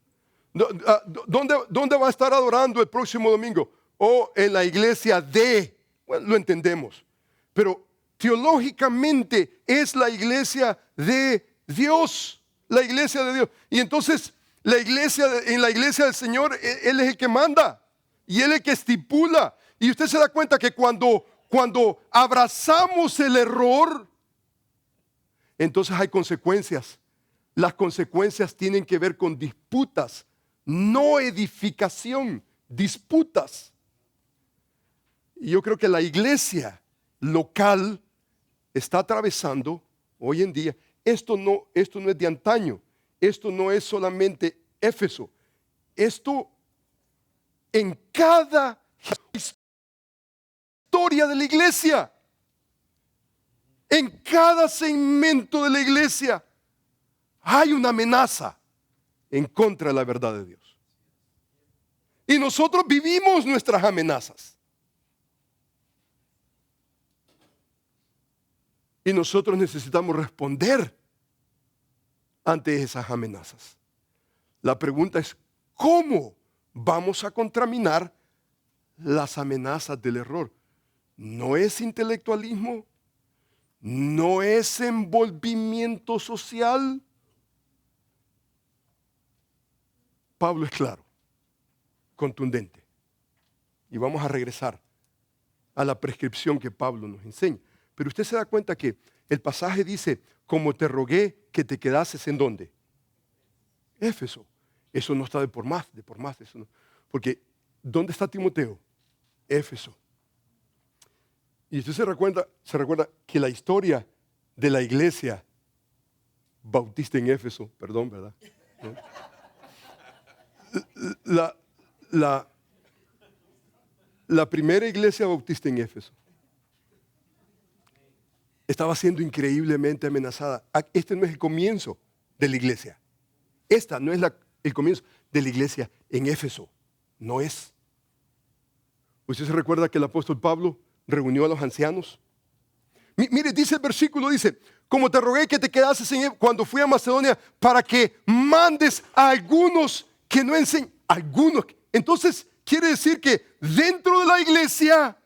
¿Dónde va a estar adorando el próximo domingo? O en la iglesia de, bueno, lo entendemos, pero teológicamente es la iglesia de Dios, la iglesia de Dios. Y entonces en la iglesia del Señor, Él es el que manda y Él es el que estipula. Y usted se da cuenta que cuando abrazamos el error, entonces hay consecuencias. Las consecuencias tienen que ver con disputas, no edificación, disputas. Y yo creo que la iglesia local está atravesando hoy en día, esto no es de antaño, esto no es solamente Éfeso, esto en cada historia de la iglesia, en cada segmento de la iglesia, hay una amenaza en contra de la verdad de Dios. Y nosotros vivimos nuestras amenazas. Y nosotros necesitamos responder ante esas amenazas. La pregunta es, ¿cómo vamos a contraminar las amenazas del error? No es intelectualismo, no es envolvimiento social. Pablo es claro, contundente. Y vamos a regresar a la prescripción que Pablo nos enseña. Pero usted se da cuenta que el pasaje dice, como te rogué que te quedases ¿en dónde? Éfeso. Eso no está de por más, eso no. Porque, ¿dónde está Timoteo? Éfeso. Y usted se recuerda que la historia de la iglesia bautista en Éfeso, perdón, ¿verdad? ¿No? La primera iglesia bautista en Éfeso estaba siendo increíblemente amenazada. Este no es el comienzo de la iglesia. Esta no es el comienzo de la iglesia en Éfeso. No es. ¿Usted se recuerda que el apóstol Pablo reunió a los ancianos? Mire, dice el versículo, dice, como te rogué que te quedases cuando fui a Macedonia para que mandes a algunos que no enseñen. Algunos. Entonces, quiere decir que dentro de la iglesia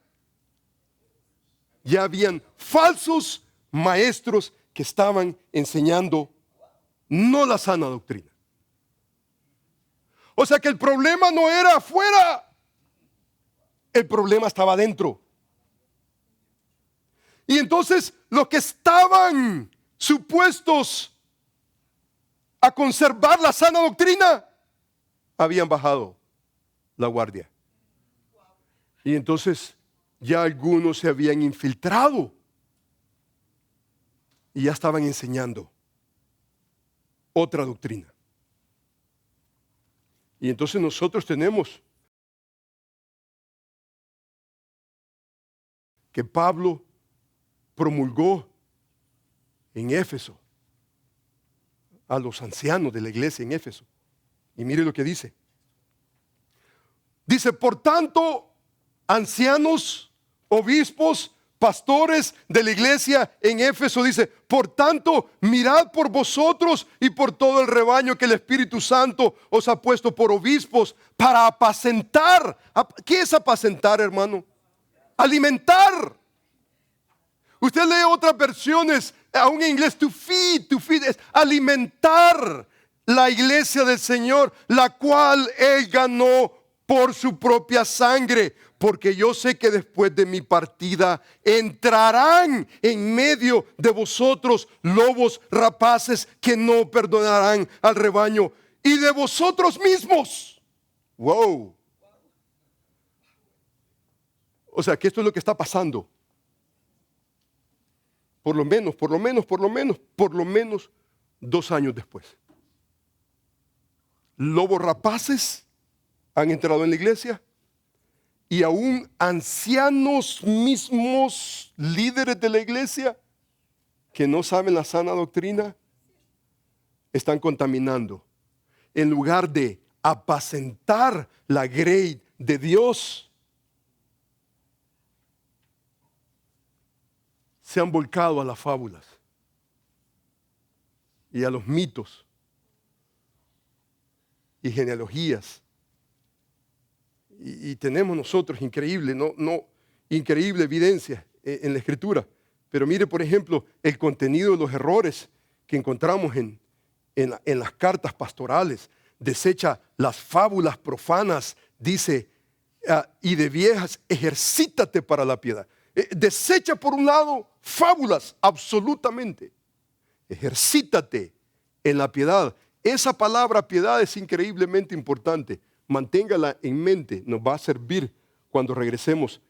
ya habían falsos maestros que estaban enseñando no la sana doctrina. O sea que el problema no era afuera, el problema estaba adentro. Y entonces los que estaban supuestos a conservar la sana doctrina habían bajado la guardia. Y entonces ya algunos se habían infiltrado y ya estaban enseñando otra doctrina. Y entonces nosotros tenemos que Pablo promulgó en Éfeso a los ancianos de la iglesia en Éfeso. Y mire lo que dice. Dice, por tanto, ancianos, obispos, pastores de la iglesia en Éfeso, dice, por tanto, mirad por vosotros y por todo el rebaño que el Espíritu Santo os ha puesto por obispos para apacentar. ¿Qué es apacentar, hermano? Alimentar. Usted lee otras versiones, aún en inglés, to feed, es alimentar la iglesia del Señor, la cual Él ganó por su propia sangre. Porque yo sé que después de mi partida entrarán en medio de vosotros lobos rapaces que no perdonarán al rebaño, y de vosotros mismos. Wow. O sea que esto es lo que está pasando. Por lo menos 2 años después. Lobos rapaces han entrado en la iglesia. Y aún ancianos mismos, líderes de la iglesia, que no saben la sana doctrina, están contaminando. En lugar de apacentar la grey de Dios, se han volcado a las fábulas y a los mitos y genealogías. Y tenemos nosotros increíble evidencia en la Escritura. Pero mire, por ejemplo, el contenido de los errores que encontramos en las cartas pastorales. Desecha las fábulas profanas, dice, y de viejas, ejercítate para la piedad. Desecha por un lado fábulas, absolutamente. Ejercítate en la piedad. Esa palabra piedad es increíblemente importante. Manténgala en mente, nos va a servir cuando regresemos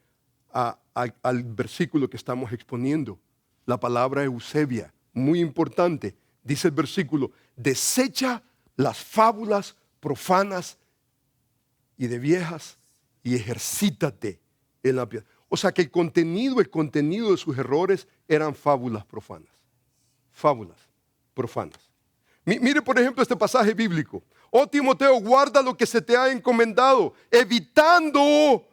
al versículo que estamos exponiendo. La palabra Eusebia, muy importante. Dice el versículo, desecha las fábulas profanas y de viejas y ejercítate en la piedad. O sea que el contenido de sus errores eran fábulas profanas. Fábulas profanas. Mire, por ejemplo, este pasaje bíblico. Oh Timoteo, guarda lo que se te ha encomendado, evitando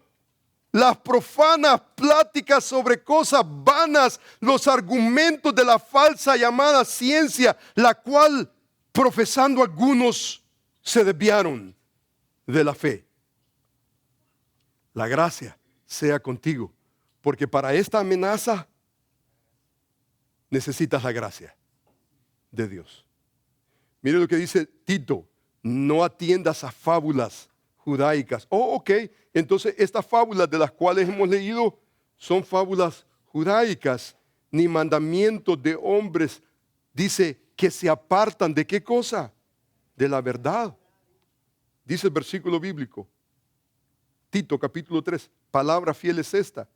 las profanas pláticas sobre cosas vanas, los argumentos de la falsa llamada ciencia, la cual profesando algunos se desviaron de la fe. La gracia sea contigo, porque para esta amenaza necesitas la gracia de Dios. Mire lo que dice Tito. No atiendas a fábulas judaicas. Oh, ok. Entonces estas fábulas de las cuales hemos leído son fábulas judaicas, ni mandamientos de hombres. Dice que se apartan de qué cosa? De la verdad. Dice el versículo bíblico. Tito capítulo 3. Palabra fiel es esta.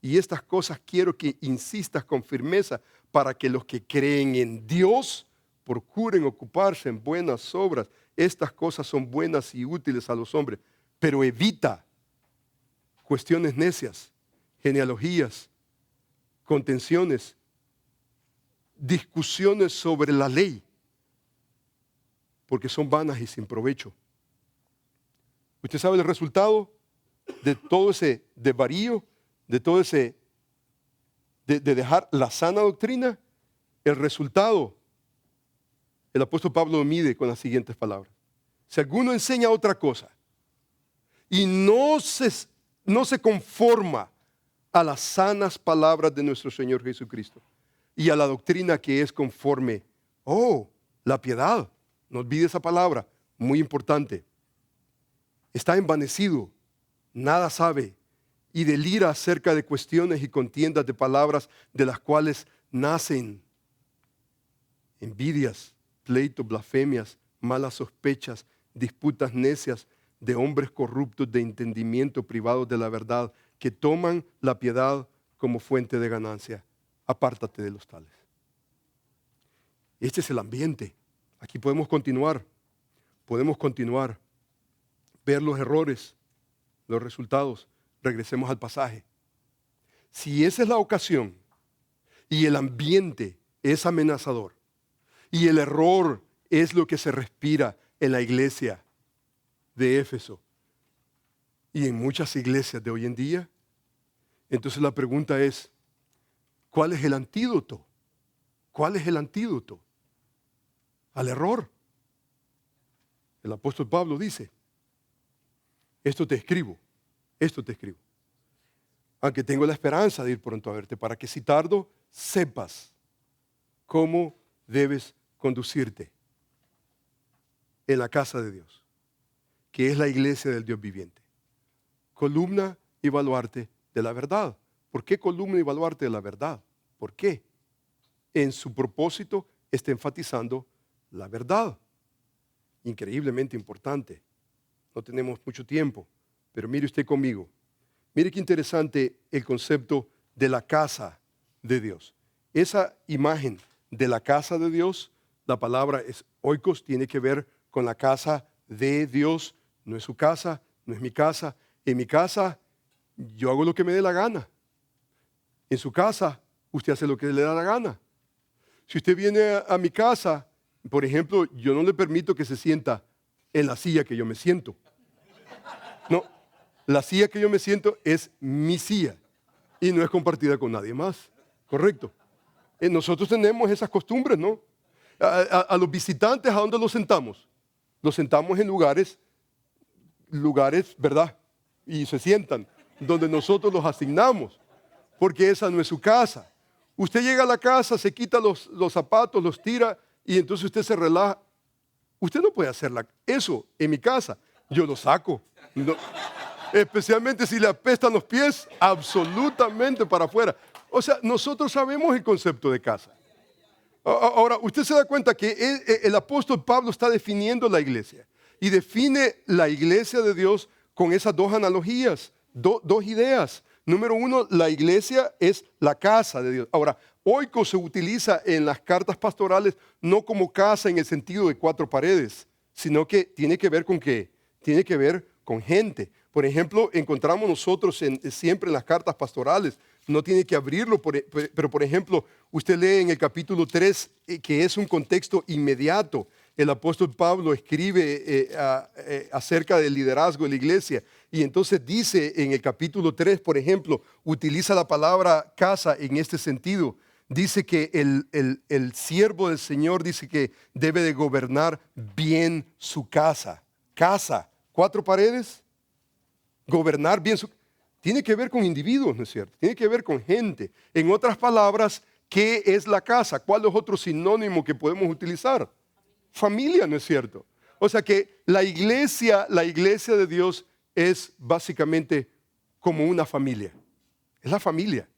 Y estas cosas quiero que insistas con firmeza para que los que creen en Dios procuren ocuparse en buenas obras. Estas cosas son buenas y útiles a los hombres, pero evita cuestiones necias, genealogías, contenciones, discusiones sobre la ley, porque son vanas y sin provecho. ¿Usted sabe el resultado de todo ese desvarío, de todo ese, de dejar la sana doctrina? El resultado, el apóstol Pablo lo mide con las siguientes palabras. Si alguno enseña otra cosa y no se conforma a las sanas palabras de nuestro Señor Jesucristo y a la doctrina que es conforme, la piedad, no olvide esa palabra, muy importante, está envanecido, nada sabe y delira acerca de cuestiones y contiendas de palabras de las cuales nacen envidias, pleitos, blasfemias, malas sospechas, disputas necias de hombres corruptos de entendimiento, privados de la verdad, que toman la piedad como fuente de ganancia. Apártate de los tales. Este es el ambiente. Aquí podemos continuar, ver los errores, los resultados. Regresemos al pasaje. Si esa es la ocasión y el ambiente es amenazador y el error es lo que se respira en la iglesia de Éfeso y en muchas iglesias de hoy en día, entonces la pregunta es, ¿cuál es el antídoto? ¿Cuál es el antídoto al error? El apóstol Pablo dice, esto te escribo. aunque tengo la esperanza de ir pronto a verte, para que si tardo, sepas cómo debes conducirte en la casa de Dios, que es la iglesia del Dios viviente. Columna y baluarte de la verdad. ¿Por qué columna y baluarte de la verdad? ¿Por qué? En su propósito está enfatizando la verdad. Increíblemente importante. No tenemos mucho tiempo, pero mire usted conmigo. Mire qué interesante el concepto de la casa de Dios. Esa imagen de la casa de Dios, la palabra es oikos, tiene que ver con la casa de Dios. No es su casa, no es mi casa. En mi casa yo hago lo que me dé la gana. En su casa usted hace lo que le da la gana. Si usted viene a mi casa, por ejemplo, yo no le permito que se sienta en la silla que yo me siento. No, la silla que yo me siento es mi silla y no es compartida con nadie más. ¿Correcto? Nosotros tenemos esas costumbres, ¿no? A los visitantes, ¿a dónde los sentamos? Los sentamos en lugares, ¿verdad? Y se sientan donde nosotros los asignamos, porque esa no es su casa. Usted llega a la casa, se quita los zapatos, los tira y entonces usted se relaja. Usted no puede hacer eso en mi casa. Yo lo saco. No, especialmente si le apestan los pies, absolutamente para afuera. O sea, nosotros sabemos el concepto de casa. Ahora, usted se da cuenta que el apóstol Pablo está definiendo la iglesia y define la iglesia de Dios con esas dos analogías, dos ideas. Número uno, la iglesia es la casa de Dios. Ahora, oikos se utiliza en las cartas pastorales no como casa en el sentido de cuatro paredes, sino que tiene que ver con qué? Tiene que ver con gente. Por ejemplo, encontramos nosotros siempre en las cartas pastorales, no tiene que abrirlo, pero por ejemplo, usted lee en el capítulo 3, que es un contexto inmediato. El apóstol Pablo escribe acerca del liderazgo de la iglesia y entonces dice en el capítulo 3, por ejemplo, utiliza la palabra casa en este sentido. Dice que el siervo del Señor dice que debe de gobernar bien su casa. Casa, cuatro paredes, gobernar bien su casa. Tiene que ver con individuos, ¿no es cierto? Tiene que ver con gente. En otras palabras, ¿qué es la casa? ¿Cuál es otro sinónimo que podemos utilizar? Familia, ¿no es cierto? O sea que la iglesia de Dios es básicamente como una familia. Es la familia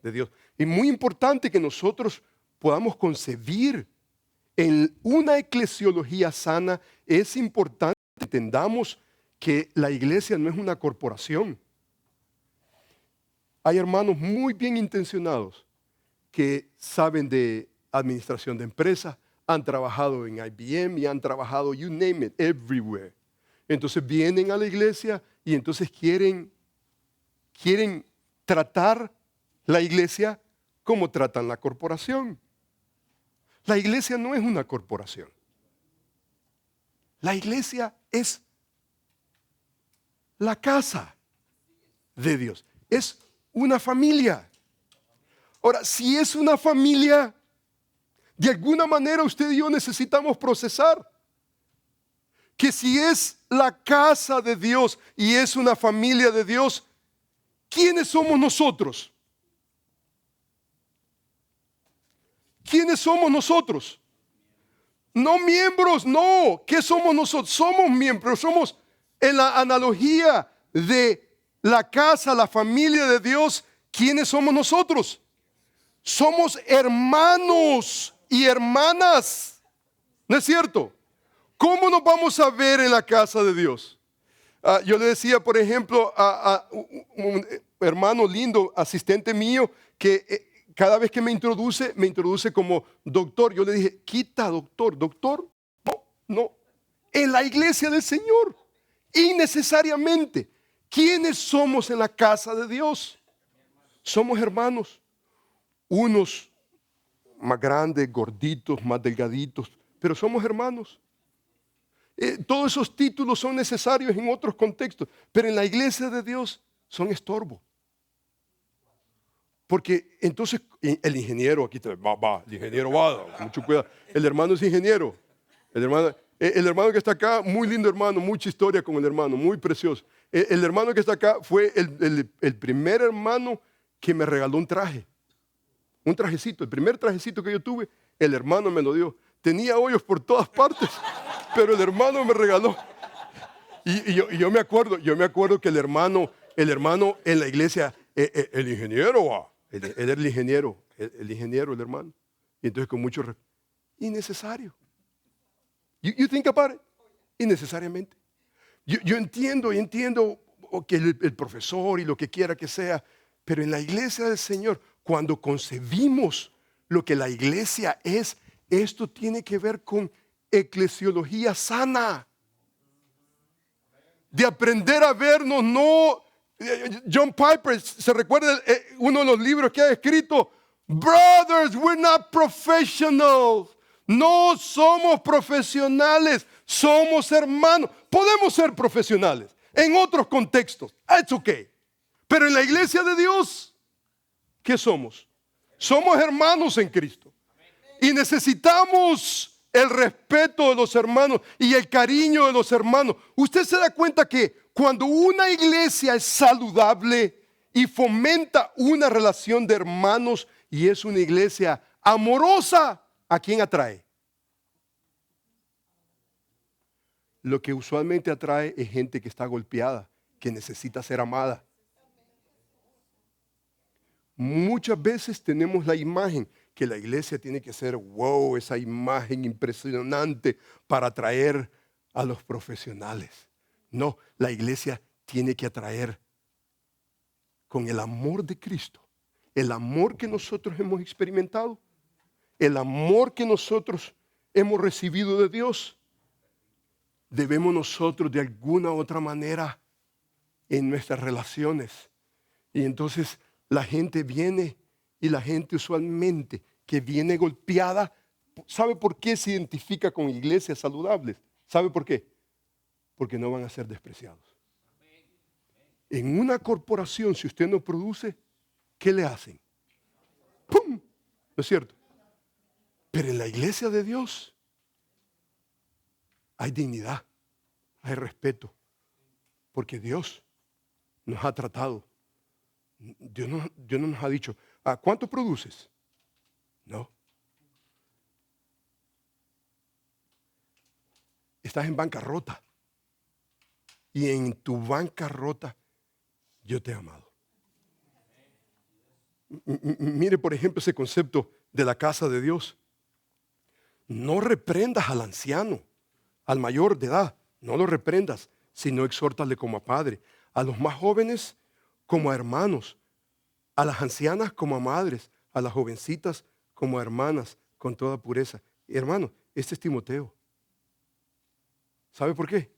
de Dios. Es muy importante que nosotros podamos concebir en una eclesiología sana. Es importante que entendamos que la iglesia no es una corporación. Hay hermanos muy bien intencionados que saben de administración de empresas, han trabajado en IBM y han trabajado, you name it, everywhere. Entonces vienen a la iglesia y entonces quieren tratar la iglesia como tratan la corporación. La iglesia no es una corporación. La iglesia es la casa de Dios. Es una familia. Ahora, si es una familia, de alguna manera usted y yo necesitamos procesar que si es la casa de Dios y es una familia de Dios, ¿quiénes somos nosotros? ¿Quiénes somos nosotros? No miembros, no. ¿Qué somos nosotros? Somos miembros, somos en la analogía de la casa, la familia de Dios. ¿Quiénes somos nosotros? Somos hermanos y hermanas. ¿No es cierto? ¿Cómo nos vamos a ver en la casa de Dios? Yo le decía, por ejemplo, a un hermano lindo, asistente mío, que cada vez que me introduce como doctor. Yo le dije, quita doctor, no. En la iglesia del Señor, innecesariamente. ¿Quiénes somos en la casa de Dios? Somos hermanos. Unos más grandes, gorditos, más delgaditos, pero somos hermanos. Todos esos títulos son necesarios en otros contextos, pero en la iglesia de Dios son estorbo. Porque entonces el ingeniero, aquí el ingeniero va, mucho cuidado. El hermano es ingeniero. El hermano que está acá, muy lindo hermano, mucha historia con el hermano, muy precioso. El hermano que está acá fue el primer hermano que me regaló un traje. Un trajecito, el primer trajecito que yo tuve, el hermano me lo dio. Tenía hoyos por todas partes, pero el hermano me regaló. Y yo me acuerdo que el hermano en la iglesia, el ingeniero, él era el ingeniero, el hermano. Y entonces con mucho respeto. Innecesario. You think about it? Innecesariamente. Yo entiendo que el profesor y lo que quiera que sea, pero en la iglesia del Señor, cuando concebimos lo que la iglesia es, esto tiene que ver con eclesiología sana. De aprender a vernos, no. John Piper, ¿se recuerda uno de los libros que ha escrito? Brothers, we're not professionals. No somos profesionales, somos hermanos. Podemos ser profesionales en otros contextos. It's okay. Pero en la iglesia de Dios, ¿qué somos? Somos hermanos en Cristo. Y necesitamos el respeto de los hermanos y el cariño de los hermanos. Usted se da cuenta que cuando una iglesia es saludable y fomenta una relación de hermanos y es una iglesia amorosa, ¿a quién atrae? Lo que usualmente atrae es gente que está golpeada, que necesita ser amada. Muchas veces tenemos la imagen que la iglesia tiene que ser, wow, esa imagen impresionante para atraer a los profesionales. No, la iglesia tiene que atraer con el amor de Cristo, el amor que nosotros hemos experimentado, el amor que nosotros hemos recibido de Dios. Debemos nosotros de alguna u otra manera en nuestras relaciones. Y entonces la gente viene y la gente usualmente que viene golpeada, ¿sabe por qué se identifica con iglesias saludables? ¿Sabe por qué? Porque no van a ser despreciados. En una corporación, si usted no produce, ¿qué le hacen? ¡Pum! ¿No es cierto? Pero en la iglesia de Dios hay dignidad, hay respeto, porque Dios nos ha tratado. Dios no nos ha dicho, ¿cuánto produces? No. Estás en bancarrota. Y en tu bancarrota yo te he amado. Mire, por ejemplo, ese concepto de la casa de Dios. No reprendas al anciano, al mayor de edad. No lo reprendas, sino exhórtale como a padre. A los más jóvenes como a hermanos. A las ancianas como a madres. A las jovencitas como a hermanas, con toda pureza. Hermano, este es Timoteo. ¿Sabe por qué?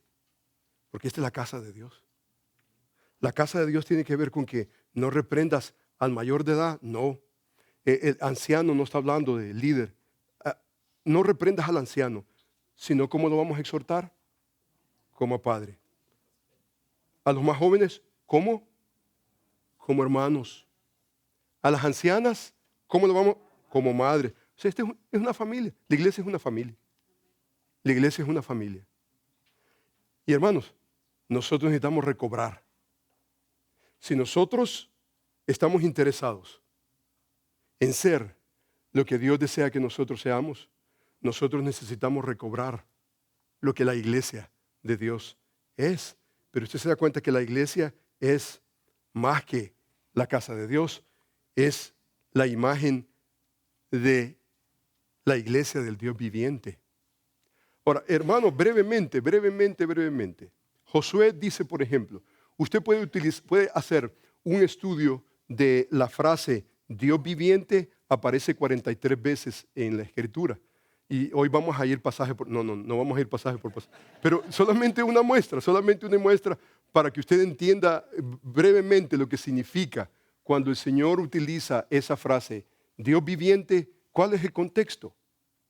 Porque esta es la casa de Dios. La casa de Dios tiene que ver con que no reprendas al mayor de edad, no. El anciano no está hablando de líder. No reprendas al anciano, sino ¿cómo lo vamos a exhortar? Como a padre. A los más jóvenes, ¿cómo? Como hermanos. A las ancianas, ¿cómo lo vamos? Como madre. O sea, esta es una familia. La iglesia es una familia. La iglesia es una familia. Y hermanos, nosotros necesitamos recobrar. Si nosotros estamos interesados en ser lo que Dios desea que nosotros seamos, nosotros necesitamos recobrar lo que la iglesia de Dios es. Pero usted se da cuenta que la iglesia es más que la casa de Dios, es la imagen de la iglesia del Dios viviente. Ahora, hermano, brevemente. Josué dice, por ejemplo, usted puede hacer un estudio de la frase Dios viviente, aparece 43 veces en la Escritura. Y hoy vamos a ir pasaje por... No vamos a ir pasaje por pasaje. Pero solamente una muestra para que usted entienda brevemente lo que significa cuando el Señor utiliza esa frase, Dios viviente. ¿Cuál es el contexto?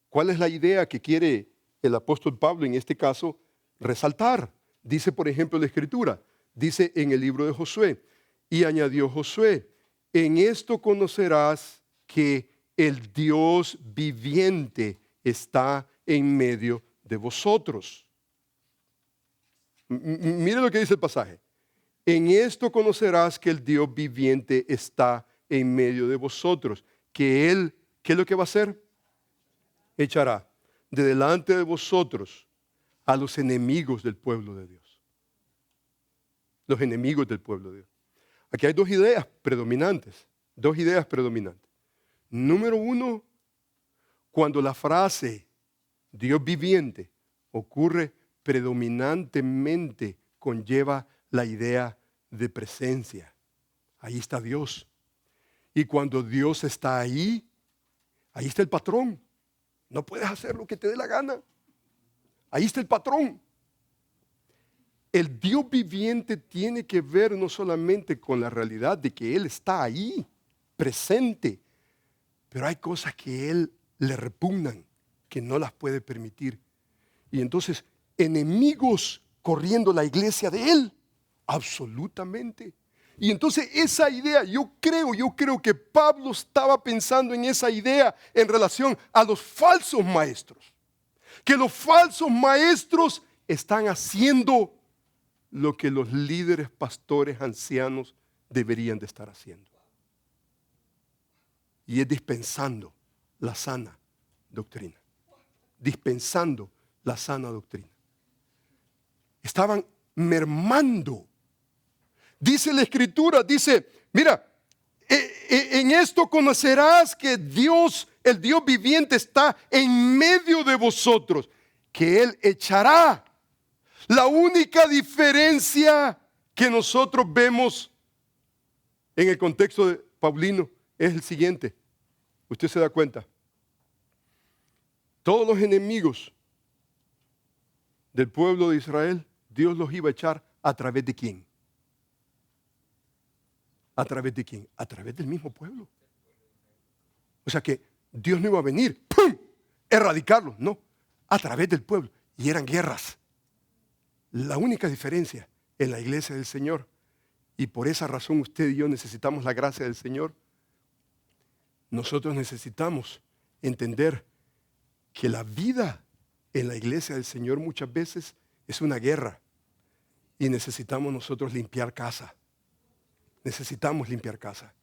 ¿Cuál es la idea que quiere el apóstol Pablo en este caso resaltar? Dice, por ejemplo, la Escritura, dice en el libro de Josué, y añadió Josué, en esto conocerás que el Dios viviente está en medio de vosotros. Mire lo que dice el pasaje. En esto conocerás que el Dios viviente está en medio de vosotros, que Él, ¿qué es lo que va a hacer? Echará de delante de vosotros a los enemigos del pueblo de Dios. Los enemigos del pueblo de Dios. Aquí hay dos ideas predominantes. Número uno, cuando la frase Dios viviente ocurre predominantemente, conlleva la idea de presencia. Ahí está Dios. Y cuando Dios está ahí, ahí está el patrón. No puedes hacer lo que te dé la gana. Ahí está el patrón. El Dios viviente tiene que ver no solamente con la realidad de que Él está ahí, presente, pero hay cosas que Él le repugnan, que no las puede permitir. Y entonces, enemigos corriendo la iglesia de Él, absolutamente. Y entonces esa idea, yo creo que Pablo estaba pensando en esa idea en relación a los falsos maestros. Que los falsos maestros están haciendo lo que los líderes, pastores, ancianos deberían de estar haciendo. Y es dispensando la sana doctrina. Dispensando la sana doctrina. Estaban mermando. Dice la Escritura, dice, mira, en esto conocerás que Dios, el Dios viviente, está en medio de vosotros, que Él echará. La única diferencia que nosotros vemos en el contexto de Paulino es el siguiente. Usted se da cuenta. Todos los enemigos del pueblo de Israel, Dios los iba a echar ¿a través de quién? ¿A través de quién? A través del mismo pueblo. O sea que Dios no iba a venir, ¡pum!, erradicarlos, no, a través del pueblo. Y eran guerras. La única diferencia en la iglesia del Señor, y por esa razón usted y yo necesitamos la gracia del Señor, nosotros necesitamos entender que la vida en la iglesia del Señor muchas veces es una guerra y necesitamos nosotros limpiar casa. Necesitamos limpiar casa.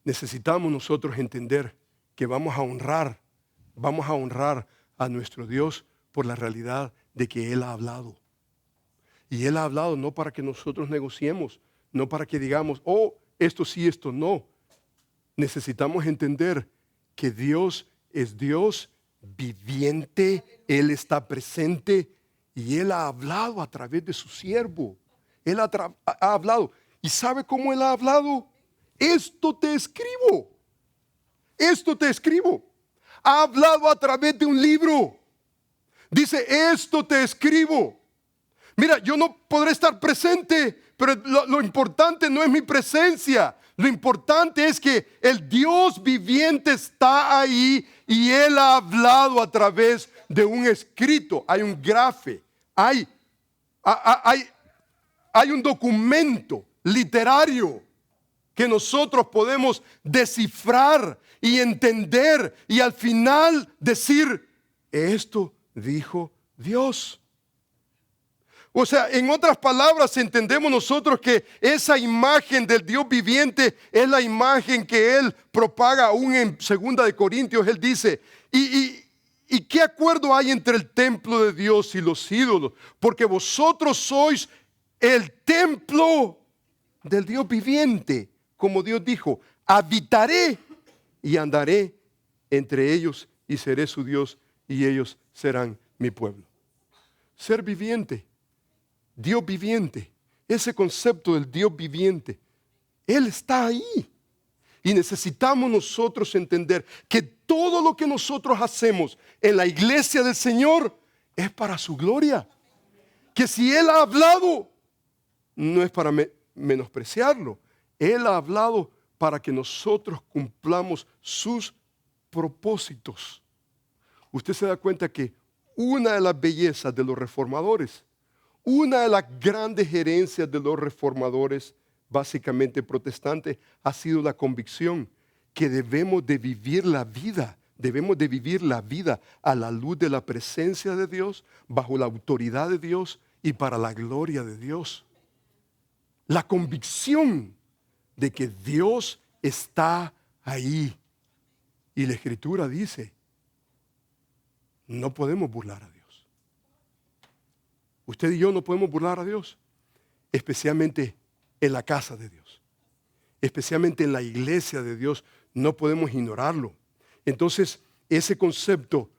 Necesitamos nosotros entender que vamos a honrar a nuestro Dios por la realidad de que Él ha hablado. Y Él ha hablado no para que nosotros negociemos, no para que digamos, oh, esto sí, esto no. Necesitamos entender que Dios es Dios viviente, Él está presente y Él ha hablado a través de su siervo. Él ha hablado. ¿Y sabe cómo Él ha hablado? Esto te escribo. Esto te escribo. Ha hablado a través de un libro. Dice, esto te escribo. Mira, yo no podré estar presente, pero lo importante no es mi presencia. Lo importante es que el Dios viviente está ahí y Él ha hablado a través de un escrito. Hay un grafe, hay un documento literario que nosotros podemos descifrar y entender y al final decir, esto dijo Dios. O sea, en otras palabras, entendemos nosotros que esa imagen del Dios viviente es la imagen que Él propaga aún en 2 de Corintios. Él dice, ¿y qué acuerdo hay entre el templo de Dios y los ídolos? Porque vosotros sois el templo del Dios viviente. Como Dios dijo, habitaré y andaré entre ellos y seré su Dios y ellos serán mi pueblo. Ser viviente. Dios viviente, ese concepto del Dios viviente, Él está ahí. Y necesitamos nosotros entender que todo lo que nosotros hacemos en la iglesia del Señor es para su gloria. Que si Él ha hablado, no es para menospreciarlo. Él ha hablado para que nosotros cumplamos sus propósitos. Usted se da cuenta que una de las bellezas de los reformadores, una de las grandes herencias de los reformadores, básicamente protestantes, ha sido la convicción que debemos de vivir la vida a la luz de la presencia de Dios, bajo la autoridad de Dios y para la gloria de Dios. La convicción de que Dios está ahí. Y la Escritura dice, no podemos burlar a Dios. Usted y yo no podemos burlar a Dios, especialmente en la casa de Dios, especialmente en la iglesia de Dios. No podemos ignorarlo. Entonces, ese concepto,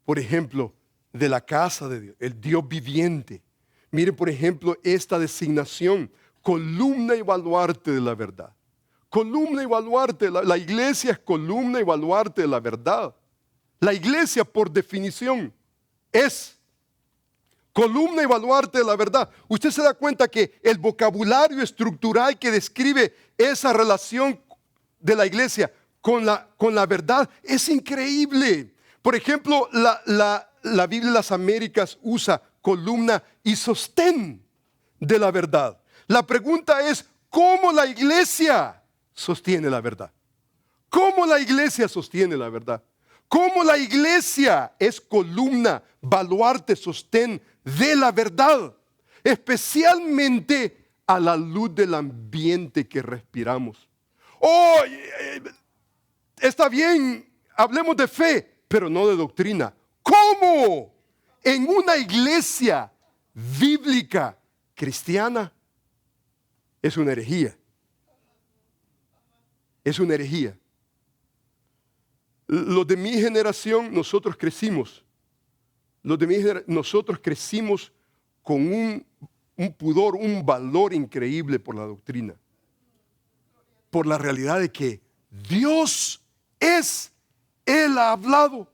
por ejemplo, de la casa de Dios, el Dios viviente. Mire, por ejemplo, esta designación, columna y baluarte de la verdad. Columna y baluarte, la iglesia es columna y baluarte de la verdad. La iglesia, por definición, es columna y baluarte de la verdad. Usted se da cuenta que el vocabulario estructural que describe esa relación de la iglesia con la verdad es increíble. Por ejemplo, la Biblia de las Américas usa columna y sostén de la verdad. La pregunta es, ¿cómo la iglesia sostiene la verdad? ¿Cómo la iglesia sostiene la verdad? ¿Cómo la iglesia es columna, baluarte, sostén de la verdad? Especialmente a la luz del ambiente que respiramos. Oh, está bien, hablemos de fe, pero no de doctrina. ¿Cómo? En una iglesia bíblica cristiana es una herejía. Es una herejía. Los de mi generación, nosotros crecimos. Nosotros crecimos con un pudor, un valor increíble por la doctrina. Por la realidad de que Dios es, Él ha hablado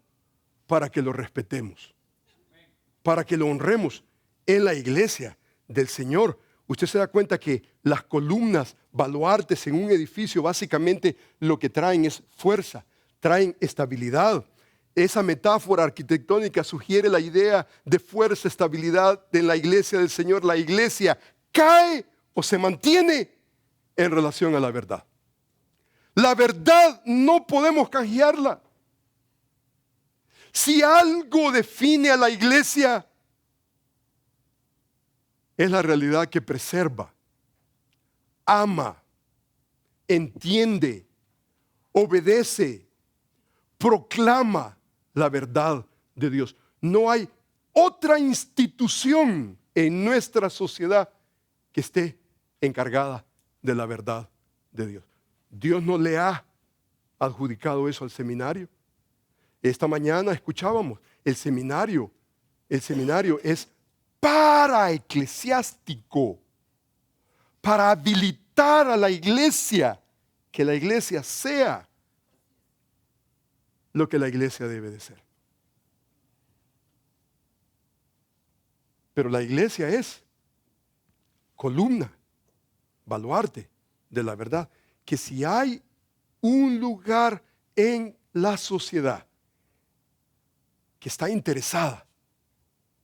para que lo respetemos, para que lo honremos en la iglesia del Señor. Usted se da cuenta que las columnas, baluartes en un edificio, básicamente lo que traen es fuerza, traen estabilidad. Esa metáfora arquitectónica sugiere la idea de fuerza, estabilidad en la iglesia del Señor. La iglesia cae o se mantiene en relación a la verdad. La verdad no podemos canjearla. Si algo define a la iglesia, es la realidad que preserva, ama, entiende, obedece, proclama la verdad de Dios. No hay otra institución en nuestra sociedad que esté encargada de la verdad de Dios. Dios no le ha adjudicado eso al seminario. Esta mañana escuchábamos, el seminario es para eclesiástico, para habilitar a la iglesia, que la iglesia sea lo que la iglesia debe de ser. Pero la iglesia es columna, baluarte de la verdad, que si hay un lugar en la sociedad que está interesada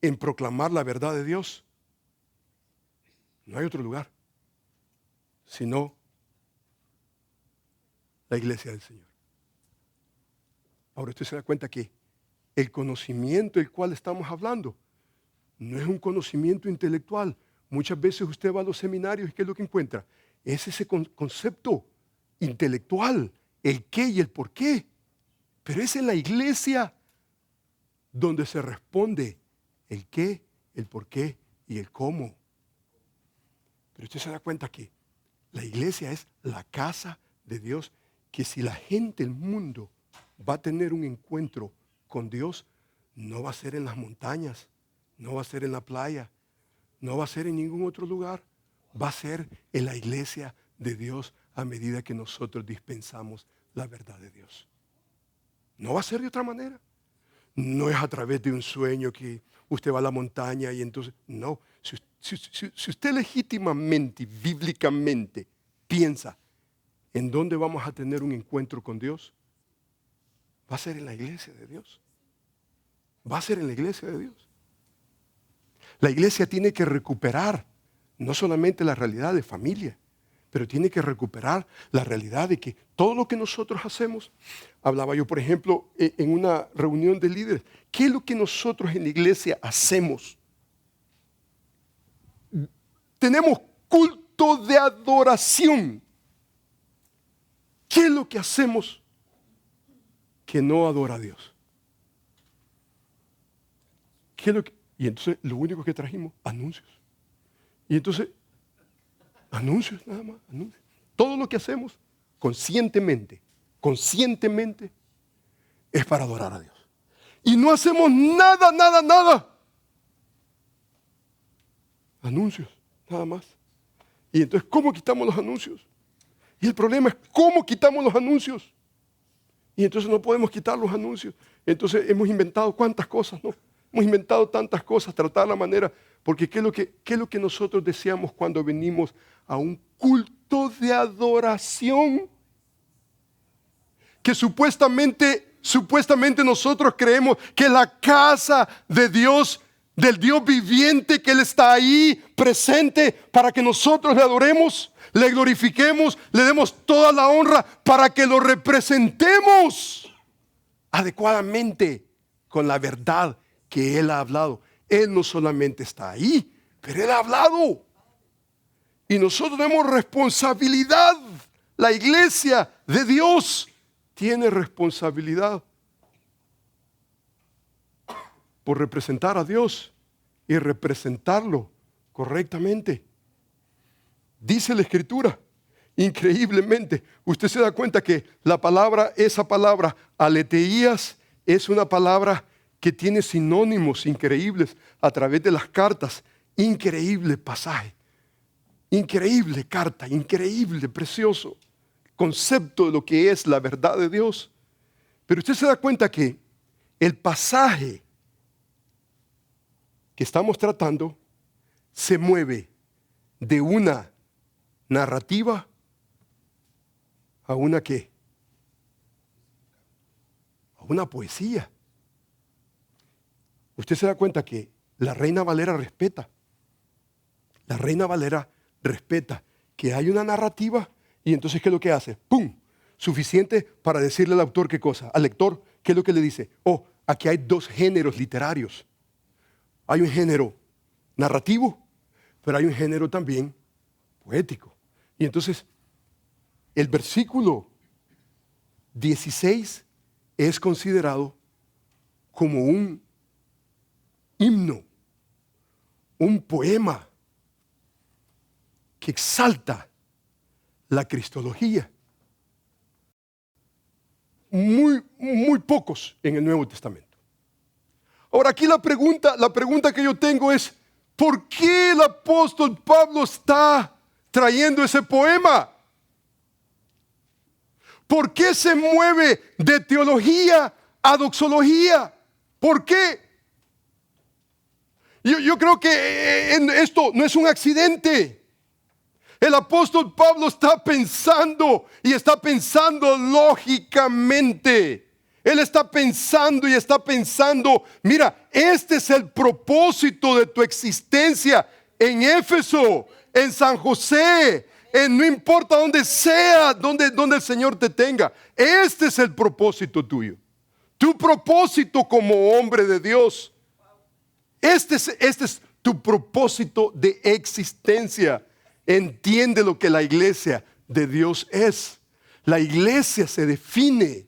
en proclamar la verdad de Dios, no hay otro lugar sino la iglesia del Señor. Ahora usted se da cuenta que el conocimiento del cual estamos hablando no es un conocimiento intelectual. Muchas veces usted va a los seminarios y ¿qué es lo que encuentra? Es ese concepto intelectual, el qué y el por qué. Pero es en la iglesia donde se responde el qué, el por qué y el cómo. Pero usted se da cuenta que la iglesia es la casa de Dios, que si la gente del mundo va a tener un encuentro con Dios, no va a ser en las montañas, no va a ser en la playa, no va a ser en ningún otro lugar, va a ser en la iglesia de Dios a medida que nosotros dispensamos la verdad de Dios. No va a ser de otra manera. No es a través de un sueño que usted va a la montaña y entonces, no. Si usted legítimamente, bíblicamente piensa en dónde vamos a tener un encuentro con Dios, va a ser en la iglesia de Dios. Va a ser en la iglesia de Dios. La iglesia tiene que recuperar no solamente la realidad de familia, pero tiene que recuperar la realidad de que todo lo que nosotros hacemos, hablaba yo por ejemplo en una reunión de líderes, ¿qué es lo que nosotros en la iglesia hacemos? Tenemos culto de adoración. ¿Qué es lo que hacemos que no adora a Dios? Y entonces lo único que trajimos, anuncios. Y entonces, anuncios nada más, anuncios. Todo lo que hacemos conscientemente, es para adorar a Dios. Y no hacemos nada. Anuncios, nada más. Y entonces, ¿cómo quitamos los anuncios? Y el problema es, ¿cómo quitamos los anuncios? Y entonces no podemos quitar los anuncios. Entonces hemos inventado cuántas cosas, ¿no? Hemos inventado tantas cosas, tratar la manera, porque ¿qué es lo que nosotros deseamos cuando venimos a un culto de adoración? Que supuestamente nosotros creemos que la casa de Dios, del Dios viviente, que Él está ahí presente para que nosotros le adoremos, le glorifiquemos, le demos toda la honra para que lo representemos adecuadamente con la verdad que Él ha hablado. Él no solamente está ahí, pero Él ha hablado. Y nosotros tenemos responsabilidad. La iglesia de Dios tiene responsabilidad por representar a Dios y representarlo correctamente. Dice la Escritura, increíblemente, usted se da cuenta que esa palabra, aletheías, es una palabra que tiene sinónimos increíbles a través de las cartas. Increíble pasaje, increíble carta, increíble, precioso concepto de lo que es la verdad de Dios. Pero usted se da cuenta que el pasaje que estamos tratando se mueve de una narrativa a una ¿qué? A una poesía. Usted se da cuenta que la Reina Valera respeta. La Reina Valera respeta que hay una narrativa y entonces ¿qué es lo que hace? ¡Pum! Suficiente para decirle al autor qué cosa. Al lector, ¿qué es lo que le dice? Oh, aquí hay dos géneros literarios. Hay un género narrativo, pero hay un género también poético. Y entonces, el versículo 16 es considerado como un himno, un poema que exalta la cristología. Muy pocos en el Nuevo Testamento. Ahora aquí la pregunta que yo tengo es, ¿por qué el apóstol Pablo está trayendo ese poema? ¿Por qué se mueve de teología a doxología? ¿Por qué? Yo creo que esto no es un accidente. El apóstol Pablo está pensando y está pensando lógicamente. Él está pensando y está pensando, mira, este es el propósito de tu existencia en Éfeso, en San José, no importa dónde sea, donde el Señor te tenga. Este es el propósito tuyo. Tu propósito como hombre de Dios. Este es tu propósito de existencia. Entiende lo que la iglesia de Dios es. La iglesia se define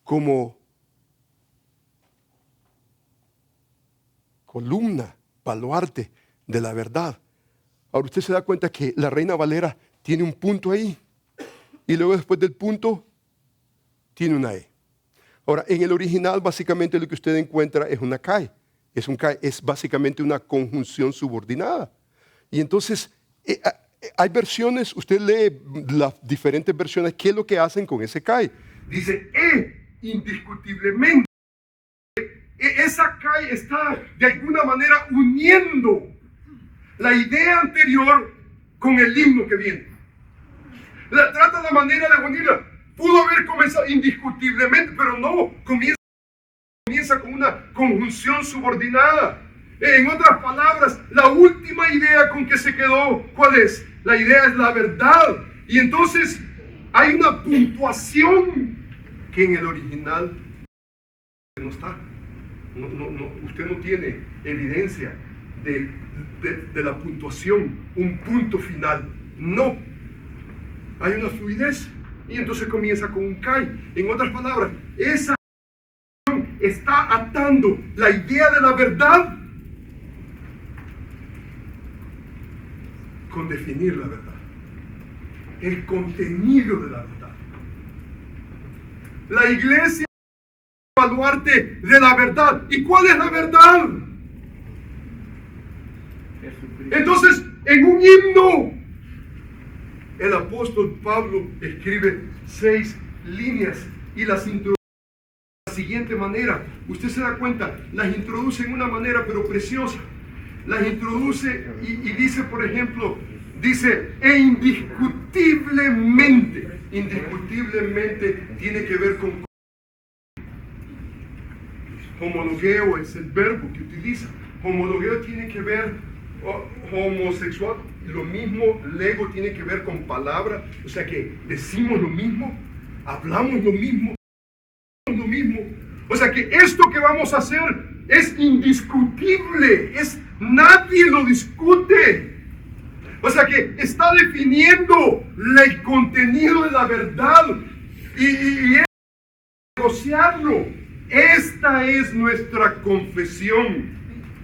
como columna, baluarte de la verdad. Ahora usted se da cuenta que la Reina Valera tiene un punto ahí y luego después del punto tiene una E. Ahora en el original básicamente lo que usted encuentra es una CAE. Es básicamente una conjunción subordinada. Y entonces hay versiones, usted lee las diferentes versiones, ¿qué es lo que hacen con ese CAE? Dice, indiscutiblemente, esa CAE está de alguna manera uniendo la idea anterior con el himno que viene. Trata la manera de unirla. Pudo haber comenzado indiscutiblemente, pero no, comienza con una conjunción subordinada. En otras palabras, la última idea con que se quedó, ¿cuál es? La idea es la verdad. Y entonces hay una puntuación que en el original no está. Usted no tiene evidencia de la puntuación, un punto final. No. Hay una fluidez y entonces comienza con un CAI. En otras palabras, esa está atando la idea de la verdad con definir la verdad, el contenido de la verdad. La iglesia es el baluarte de la verdad. ¿Y cuál es la verdad? Entonces, en un himno, el apóstol Pablo escribe 6 líneas y las introduce de la siguiente manera. Usted se da cuenta, las introduce en una manera pero preciosa. Las introduce y dice, por ejemplo, dice, indiscutiblemente tiene que ver con homologueo, es el verbo que utiliza. Homologueo tiene que ver homosexual, lo mismo, lego tiene que ver con palabra, o sea que decimos lo mismo, hablamos lo mismo, o sea que esto que vamos a hacer es indiscutible, nadie lo discute, o sea que está definiendo el contenido de la verdad y es negociarlo. Esta es nuestra confesión.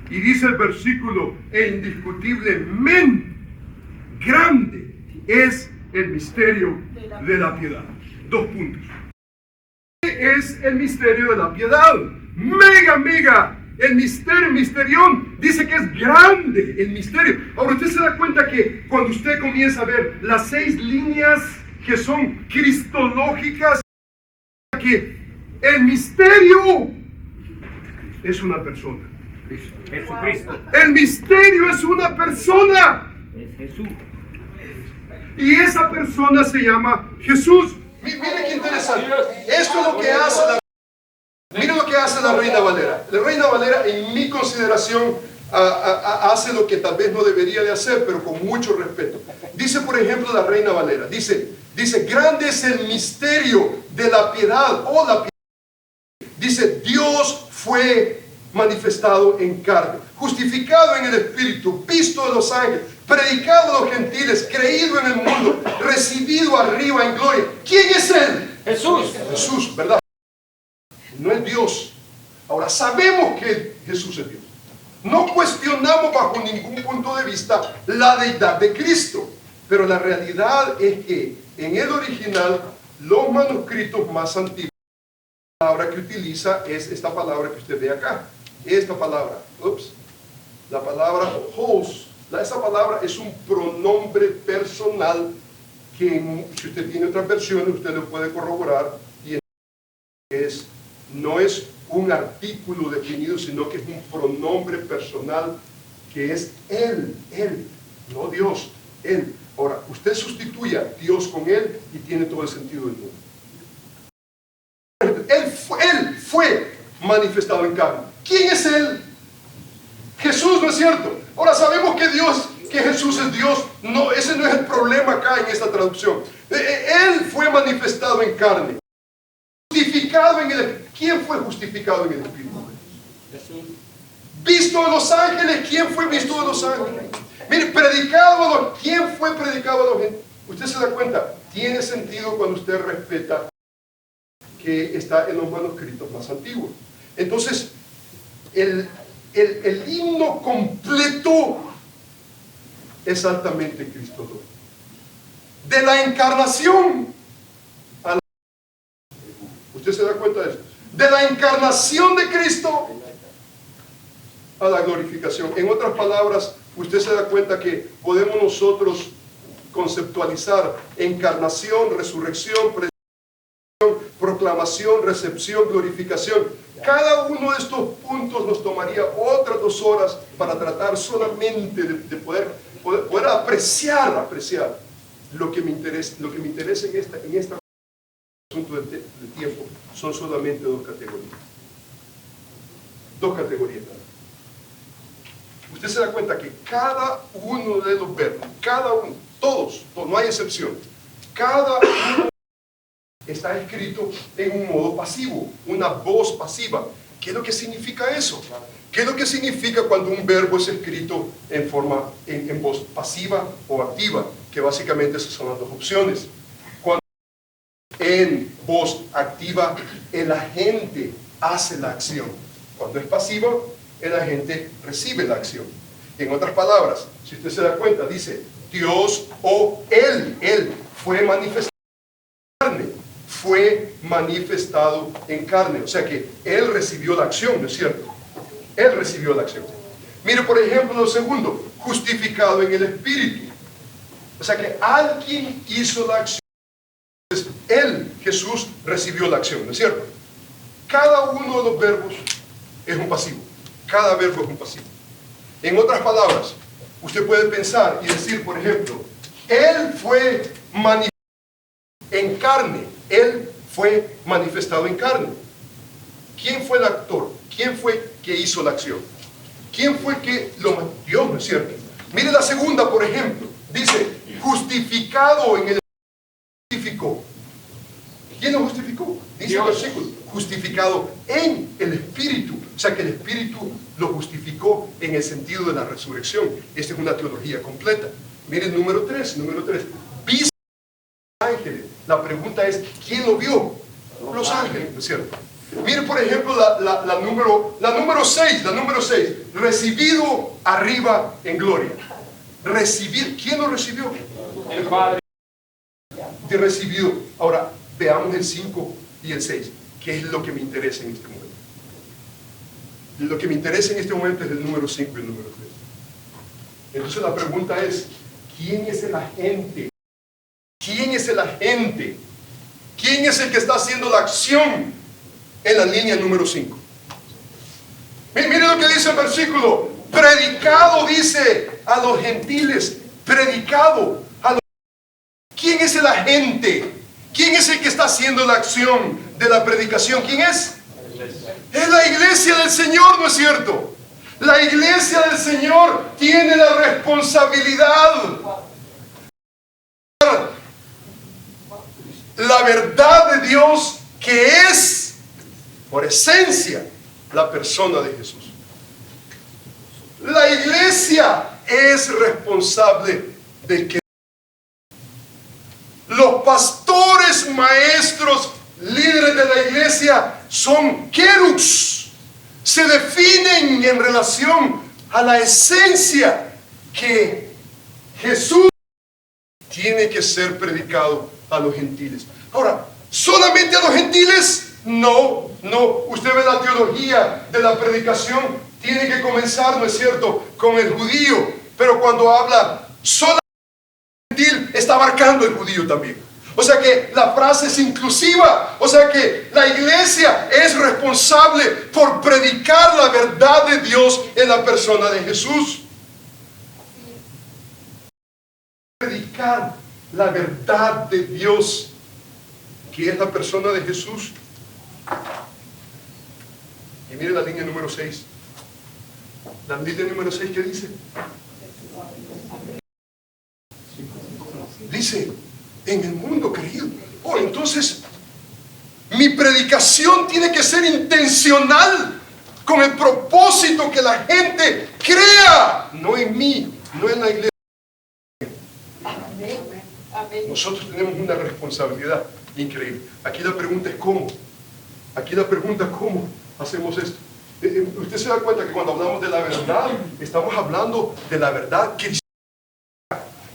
Y dice el versículo, indiscutiblemente grande es el misterio de la piedad. 2 puntos. ¿Qué es el misterio de la piedad? Mega, el misterión, dice que es grande el misterio. Ahora usted se da cuenta que cuando usted comienza a ver las 6 líneas que son cristológicas, que el misterio es una persona. Jesucristo. El misterio es una persona. Es Jesús. Y esa persona se llama Jesús. Mire qué interesante. Esto es lo que hace mire lo que hace la Reina Valera. La Reina Valera, en mi consideración, hace lo que tal vez no debería de hacer, pero con mucho respeto. Dice, por ejemplo, la Reina Valera, dice, grande es el misterio de la piedad, o la piedad. Dice, Dios fue manifestado en carne, justificado en el Espíritu, visto de los ángeles, predicado a los gentiles, creído en el mundo, recibido arriba en gloria. ¿Quién es Él? Jesús. Jesús, ¿verdad? No es Dios. Ahora, sabemos que Jesús es Dios. No cuestionamos bajo ningún punto de vista la deidad de Cristo, pero la realidad es que en el original, los manuscritos más antiguos, la palabra que utiliza es esta palabra que usted ve acá. Esta palabra, la palabra host, esa palabra es un pronombre personal que si usted tiene otras versiones usted lo puede corroborar y no es un artículo definido, sino que es un pronombre personal que es él, no Dios, él. Ahora, usted sustituye a Dios con él y tiene todo el sentido del mundo. Él fue manifestado en carne. ¿Quién es Él? Jesús, ¿no es cierto? Ahora sabemos que Jesús es Dios. No, ese no es el problema acá en esta traducción. Él fue manifestado en carne. Justificado en el Espíritu. ¿Quién fue justificado en el Espíritu? Jesús. Visto de los ángeles. ¿Quién fue visto de los ángeles? Mire, predicado ¿quién fue predicado a los gentiles? Usted se da cuenta, tiene sentido cuando usted respeta que está en los manuscritos más antiguos. Entonces, el himno completo es altamente cristológico. De la encarnación a la... ¿Usted se da cuenta de eso? De la encarnación de Cristo a la glorificación. En otras palabras, usted se da cuenta que podemos nosotros conceptualizar encarnación, resurrección, proclamación, recepción, glorificación. Cada uno de estos puntos nos tomaría otras 2 horas para tratar solamente de poder apreciar lo que me interesa. Lo que me interesa en este asunto de tiempo son solamente 2 categorías. 2 categorías. Usted se da cuenta que cada uno de los verbos, cada uno, todos, no hay excepción, cada uno está escrito en un modo pasivo, una voz pasiva. ¿Qué es lo que significa eso? ¿Qué es lo que significa cuando un verbo es escrito en voz pasiva o activa? Que básicamente esas son las dos opciones. Cuando en voz activa, el agente hace la acción. Cuando es pasiva, el agente recibe la acción. En otras palabras, si usted se da cuenta, dice Dios o Él fue manifestado en carne. Fue manifestado en carne. O sea que Él recibió la acción, ¿no es cierto? Él recibió la acción. Mire, por ejemplo, lo segundo, justificado en el Espíritu. O sea que alguien hizo la acción. Entonces, Él, Jesús, recibió la acción, ¿no es cierto? Cada uno de los verbos es un pasivo. Cada verbo es un pasivo. En otras palabras, usted puede pensar y decir, por ejemplo, Él fue manifestado en carne. Él fue manifestado en carne. ¿Quién fue el actor? ¿Quién fue que hizo la acción? ¿Quién fue que lo... Dios, ¿no es cierto? Mire la segunda, por ejemplo. Dice, justificado en el... Justificó. ¿Quién lo justificó? Dice el versículo, justificado en el Espíritu. O sea que el Espíritu lo justificó en el sentido de la resurrección. Esta es una teología completa. Miren, número 3. Viste ángeles. La pregunta es, ¿quién lo vio? Los ángeles, ¿no es cierto? Miren, por ejemplo, la número 6. Recibido arriba en gloria. ¿Quién lo recibió? El Padre. De recibido. Ahora, veamos el 5 y el 6. ¿Qué es lo que me interesa en este momento? Lo que me interesa en este momento es el número 5 y el número 3. Entonces la pregunta es, ¿quién es el agente? ¿Quién es el agente? ¿Quién es el que está haciendo la acción en la línea número 5? Mire lo que dice el versículo. Predicado, dice, a los gentiles. Predicado a los... ¿Quién es el agente? ¿Quién es el que está haciendo la acción de la predicación? ¿Quién es? Es la iglesia del Señor, ¿no es cierto? La iglesia del Señor tiene la responsabilidad. La verdad de Dios, que es, por esencia, la persona de Jesús. La iglesia es responsable de que los pastores, maestros, líderes de la iglesia son querubs. Se definen en relación a la esencia que Jesús tiene que ser predicado a los gentiles. Ahora, ¿solamente a los gentiles? No. Usted ve la teología de la predicación, tiene que comenzar, ¿no es cierto?, con el judío. Pero cuando habla solamente gentil, está abarcando el judío también. O sea que la frase es inclusiva. O sea que la iglesia es responsable por predicar la verdad de Dios en la persona de Jesús. Predicar la verdad de Dios, que es la persona de Jesús. Y mire la línea número 6. La línea número 6, ¿qué dice? Dice, en el mundo creído. Oh, entonces, mi predicación tiene que ser intencional, con el propósito que la gente crea, no en mí, no en la iglesia. Nosotros tenemos una responsabilidad increíble. Aquí la pregunta es ¿cómo? Aquí la pregunta es ¿cómo hacemos esto? Usted se da cuenta que cuando hablamos de la verdad, estamos hablando de la verdad cristiana.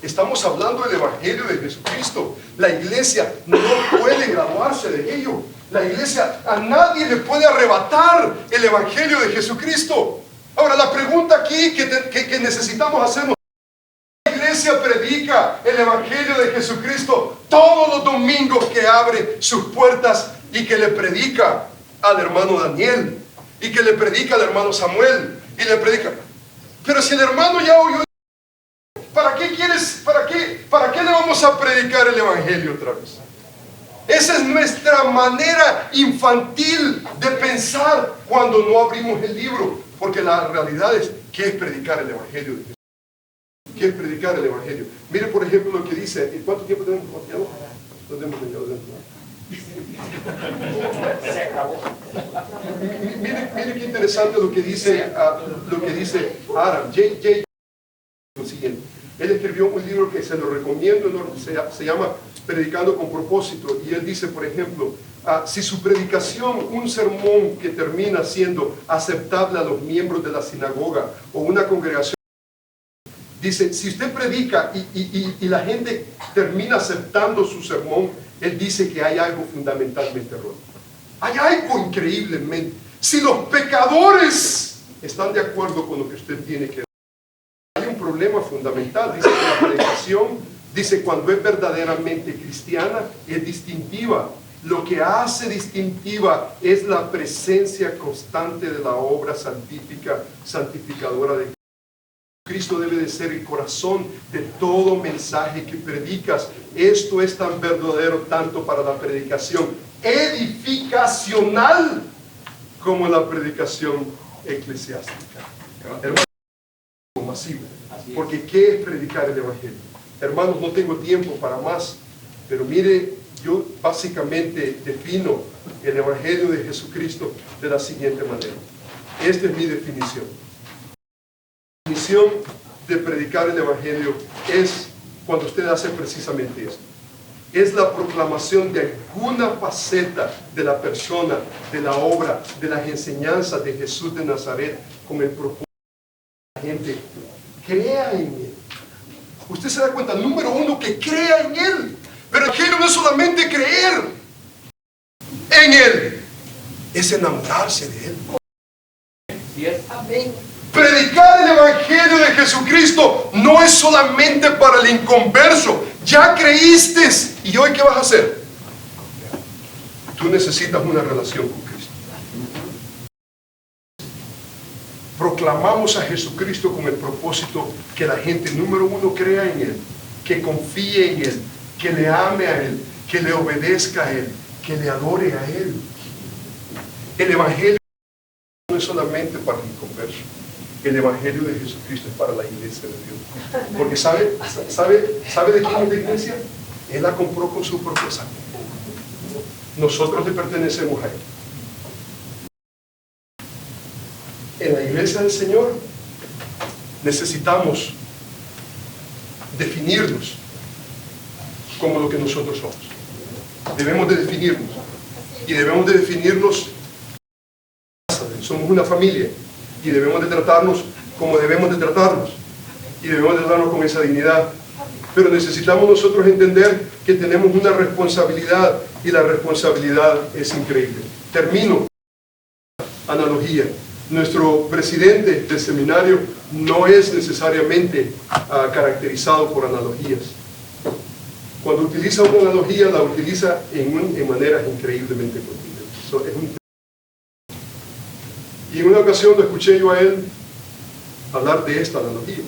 Estamos hablando del Evangelio de Jesucristo. La iglesia no puede graduarse de ello. La iglesia, a nadie le puede arrebatar el Evangelio de Jesucristo. Ahora, la pregunta aquí que necesitamos hacernos: la iglesia predica el Evangelio de Jesucristo todos los domingos, que abre sus puertas y que le predica al hermano Daniel, y que le predica al hermano Samuel, y le predica. Pero si el hermano ya oyó, ¿para qué le vamos a predicar el Evangelio otra vez? Esa es nuestra manera infantil de pensar cuando no abrimos el libro, porque la realidad es, ¿qué es predicar el Evangelio de Jesús? ¿Qué es predicar el Evangelio? Mire, por ejemplo, lo que dice. ¿Cuánto tiempo tenemos? ¿Lo tenemos? Se acabó. Mire qué interesante lo que dice Adam. Lo siguiente. Él escribió un libro que se lo recomiendo, se llama Predicando con Propósito, y él dice, por ejemplo, si su predicación, un sermón que termina siendo aceptable a los miembros de la sinagoga o una congregación, dice, si usted predica y la gente termina aceptando su sermón, él dice que hay algo fundamentalmente erróneo. Hay algo increíblemente. Si los pecadores están de acuerdo con lo que usted tiene que decir, hay un problema fundamental. Dice que la predicación, dice, cuando es verdaderamente cristiana, es distintiva. Lo que hace distintiva es la presencia constante de la obra santificadora de Cristo. Cristo debe de ser el corazón de todo mensaje que predicas. Esto es tan verdadero tanto para la predicación edificacional como la predicación eclesiástica. Hermanos, masivo. Porque ¿qué es predicar el Evangelio? Hermanos, no tengo tiempo para más, pero mire, yo básicamente defino el Evangelio de Jesucristo de la siguiente manera. Esta es mi definición. La definición de predicar el Evangelio es cuando usted hace precisamente esto. Es la proclamación de alguna faceta de la persona, de la obra, de las enseñanzas de Jesús de Nazaret, con el propósito de que la gente crea en Él. Usted se da cuenta, número uno, que crea en Él. Pero el Evangelio no es solamente creer en Él, es enamorarse de Él. Amén. Predicar el Evangelio de Jesucristo no es solamente para el inconverso. Ya creíste, ¿y hoy qué vas a hacer? Tú necesitas una relación con Cristo. Proclamamos a Jesucristo con el propósito que la gente, número uno, crea en Él, que confíe en Él, que le ame a Él, que le obedezca a Él, que le adore a Él. El Evangelio no es solamente para el inconverso. El Evangelio de Jesucristo es para la iglesia de Dios. Porque ¿sabe de quién es la iglesia? Él la compró con su propia sangre. Nosotros le pertenecemos a Él. En la iglesia del Señor necesitamos definirnos como lo que nosotros somos. Debemos de definirnos. Y debemos de definirnos. Somos una familia. Y debemos de tratarnos como debemos de tratarnos. Y debemos de tratarnos con esa dignidad. Pero necesitamos nosotros entender que tenemos una responsabilidad. Y la responsabilidad es increíble. Termino. Analogía. Nuestro presidente del seminario no es necesariamente caracterizado por analogías. Cuando utiliza una analogía, la utiliza en maneras increíblemente continuas. Y en una ocasión lo escuché yo a él hablar de esta analogía.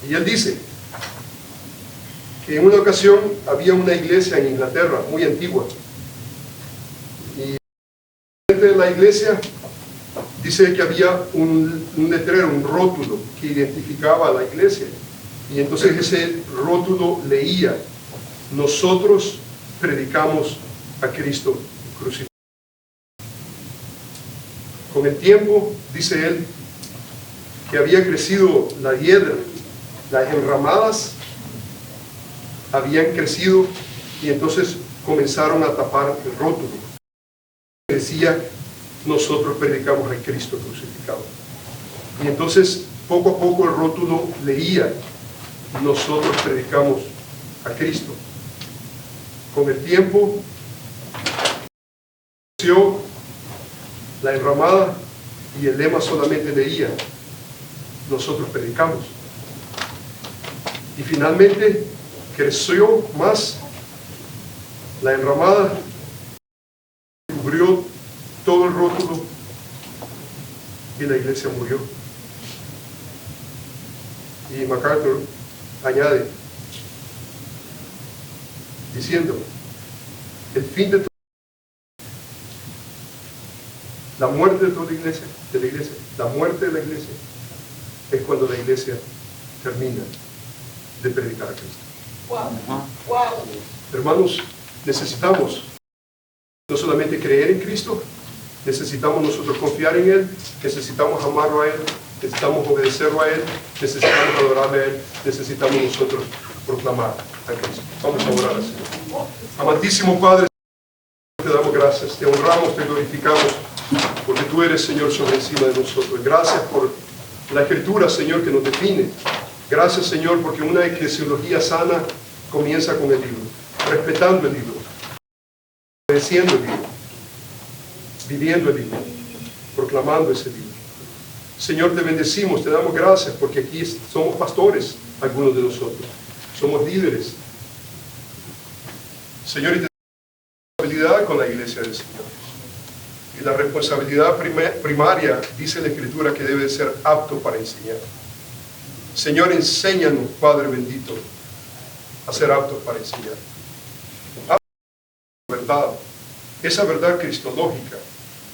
Y él dice que en una ocasión había una iglesia en Inglaterra muy antigua. Y dentro de la iglesia dice que había un letrero, un rótulo que identificaba a la iglesia. Y entonces ese rótulo leía: nosotros predicamos a Cristo crucificado. Con el tiempo, dice él, que había crecido la hiedra, las enramadas habían crecido y entonces comenzaron a tapar el rótulo. Decía: nosotros predicamos a Cristo crucificado. Y entonces, poco a poco el rótulo leía: nosotros predicamos a Cristo. Con el tiempo, creció la enramada y el lema solamente leía: nosotros predicamos. Y finalmente creció más la enramada, cubrió todo el rótulo y la iglesia murió. Y MacArthur añade diciendo: el fin de la muerte de toda la iglesia, la muerte de la iglesia, es cuando la iglesia termina de predicar a Cristo. Wow. Wow. Hermanos, necesitamos no solamente creer en Cristo, Necesitamos nosotros confiar en Él, necesitamos amarlo a Él, necesitamos obedecerlo a Él, necesitamos adorarle a Él, necesitamos nosotros proclamar a Cristo. Vamos a orar al Señor. Amantísimo Padre, te damos gracias, te honramos, te glorificamos, porque tú eres, Señor, sobre encima de nosotros. Gracias por la Escritura, Señor, que nos define. Gracias, Señor, porque una eclesiología sana comienza con el libro, respetando el libro, obedeciendo el libro, viviendo el libro, proclamando ese libro. Señor, te bendecimos, te damos gracias, porque aquí somos pastores, algunos de nosotros, somos líderes. Señor, y te damos responsabilidad con la iglesia del Señor. Y la responsabilidad primaria, dice la Escritura, que debe ser apto para enseñar. Señor, enséñanos, Padre bendito, a ser aptos para enseñar. Verdad, esa verdad cristológica,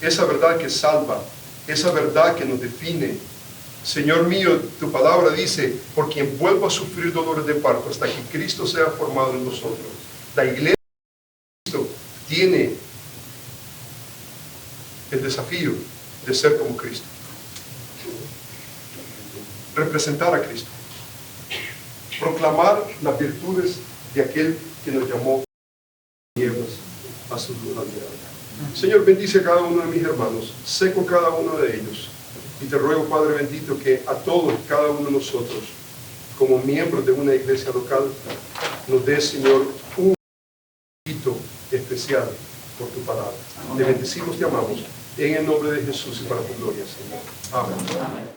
esa verdad que salva, esa verdad que nos define. Señor mío, tu palabra dice, por quien vuelvo a sufrir dolores de parto hasta que Cristo sea formado en nosotros. La iglesia de Cristo tiene el desafío de ser como Cristo. Representar a Cristo. Proclamar las virtudes de aquel que nos llamó tinieblas a su luz admirable. Señor, bendice a cada uno de mis hermanos, sé con cada uno de ellos, y te ruego, Padre bendito, que a todos, cada uno de nosotros, como miembros de una iglesia local, nos dé, Señor, un poquito especial por tu palabra. Te bendecimos, te amamos, en el nombre de Jesús y para tu gloria, Señor. Amén.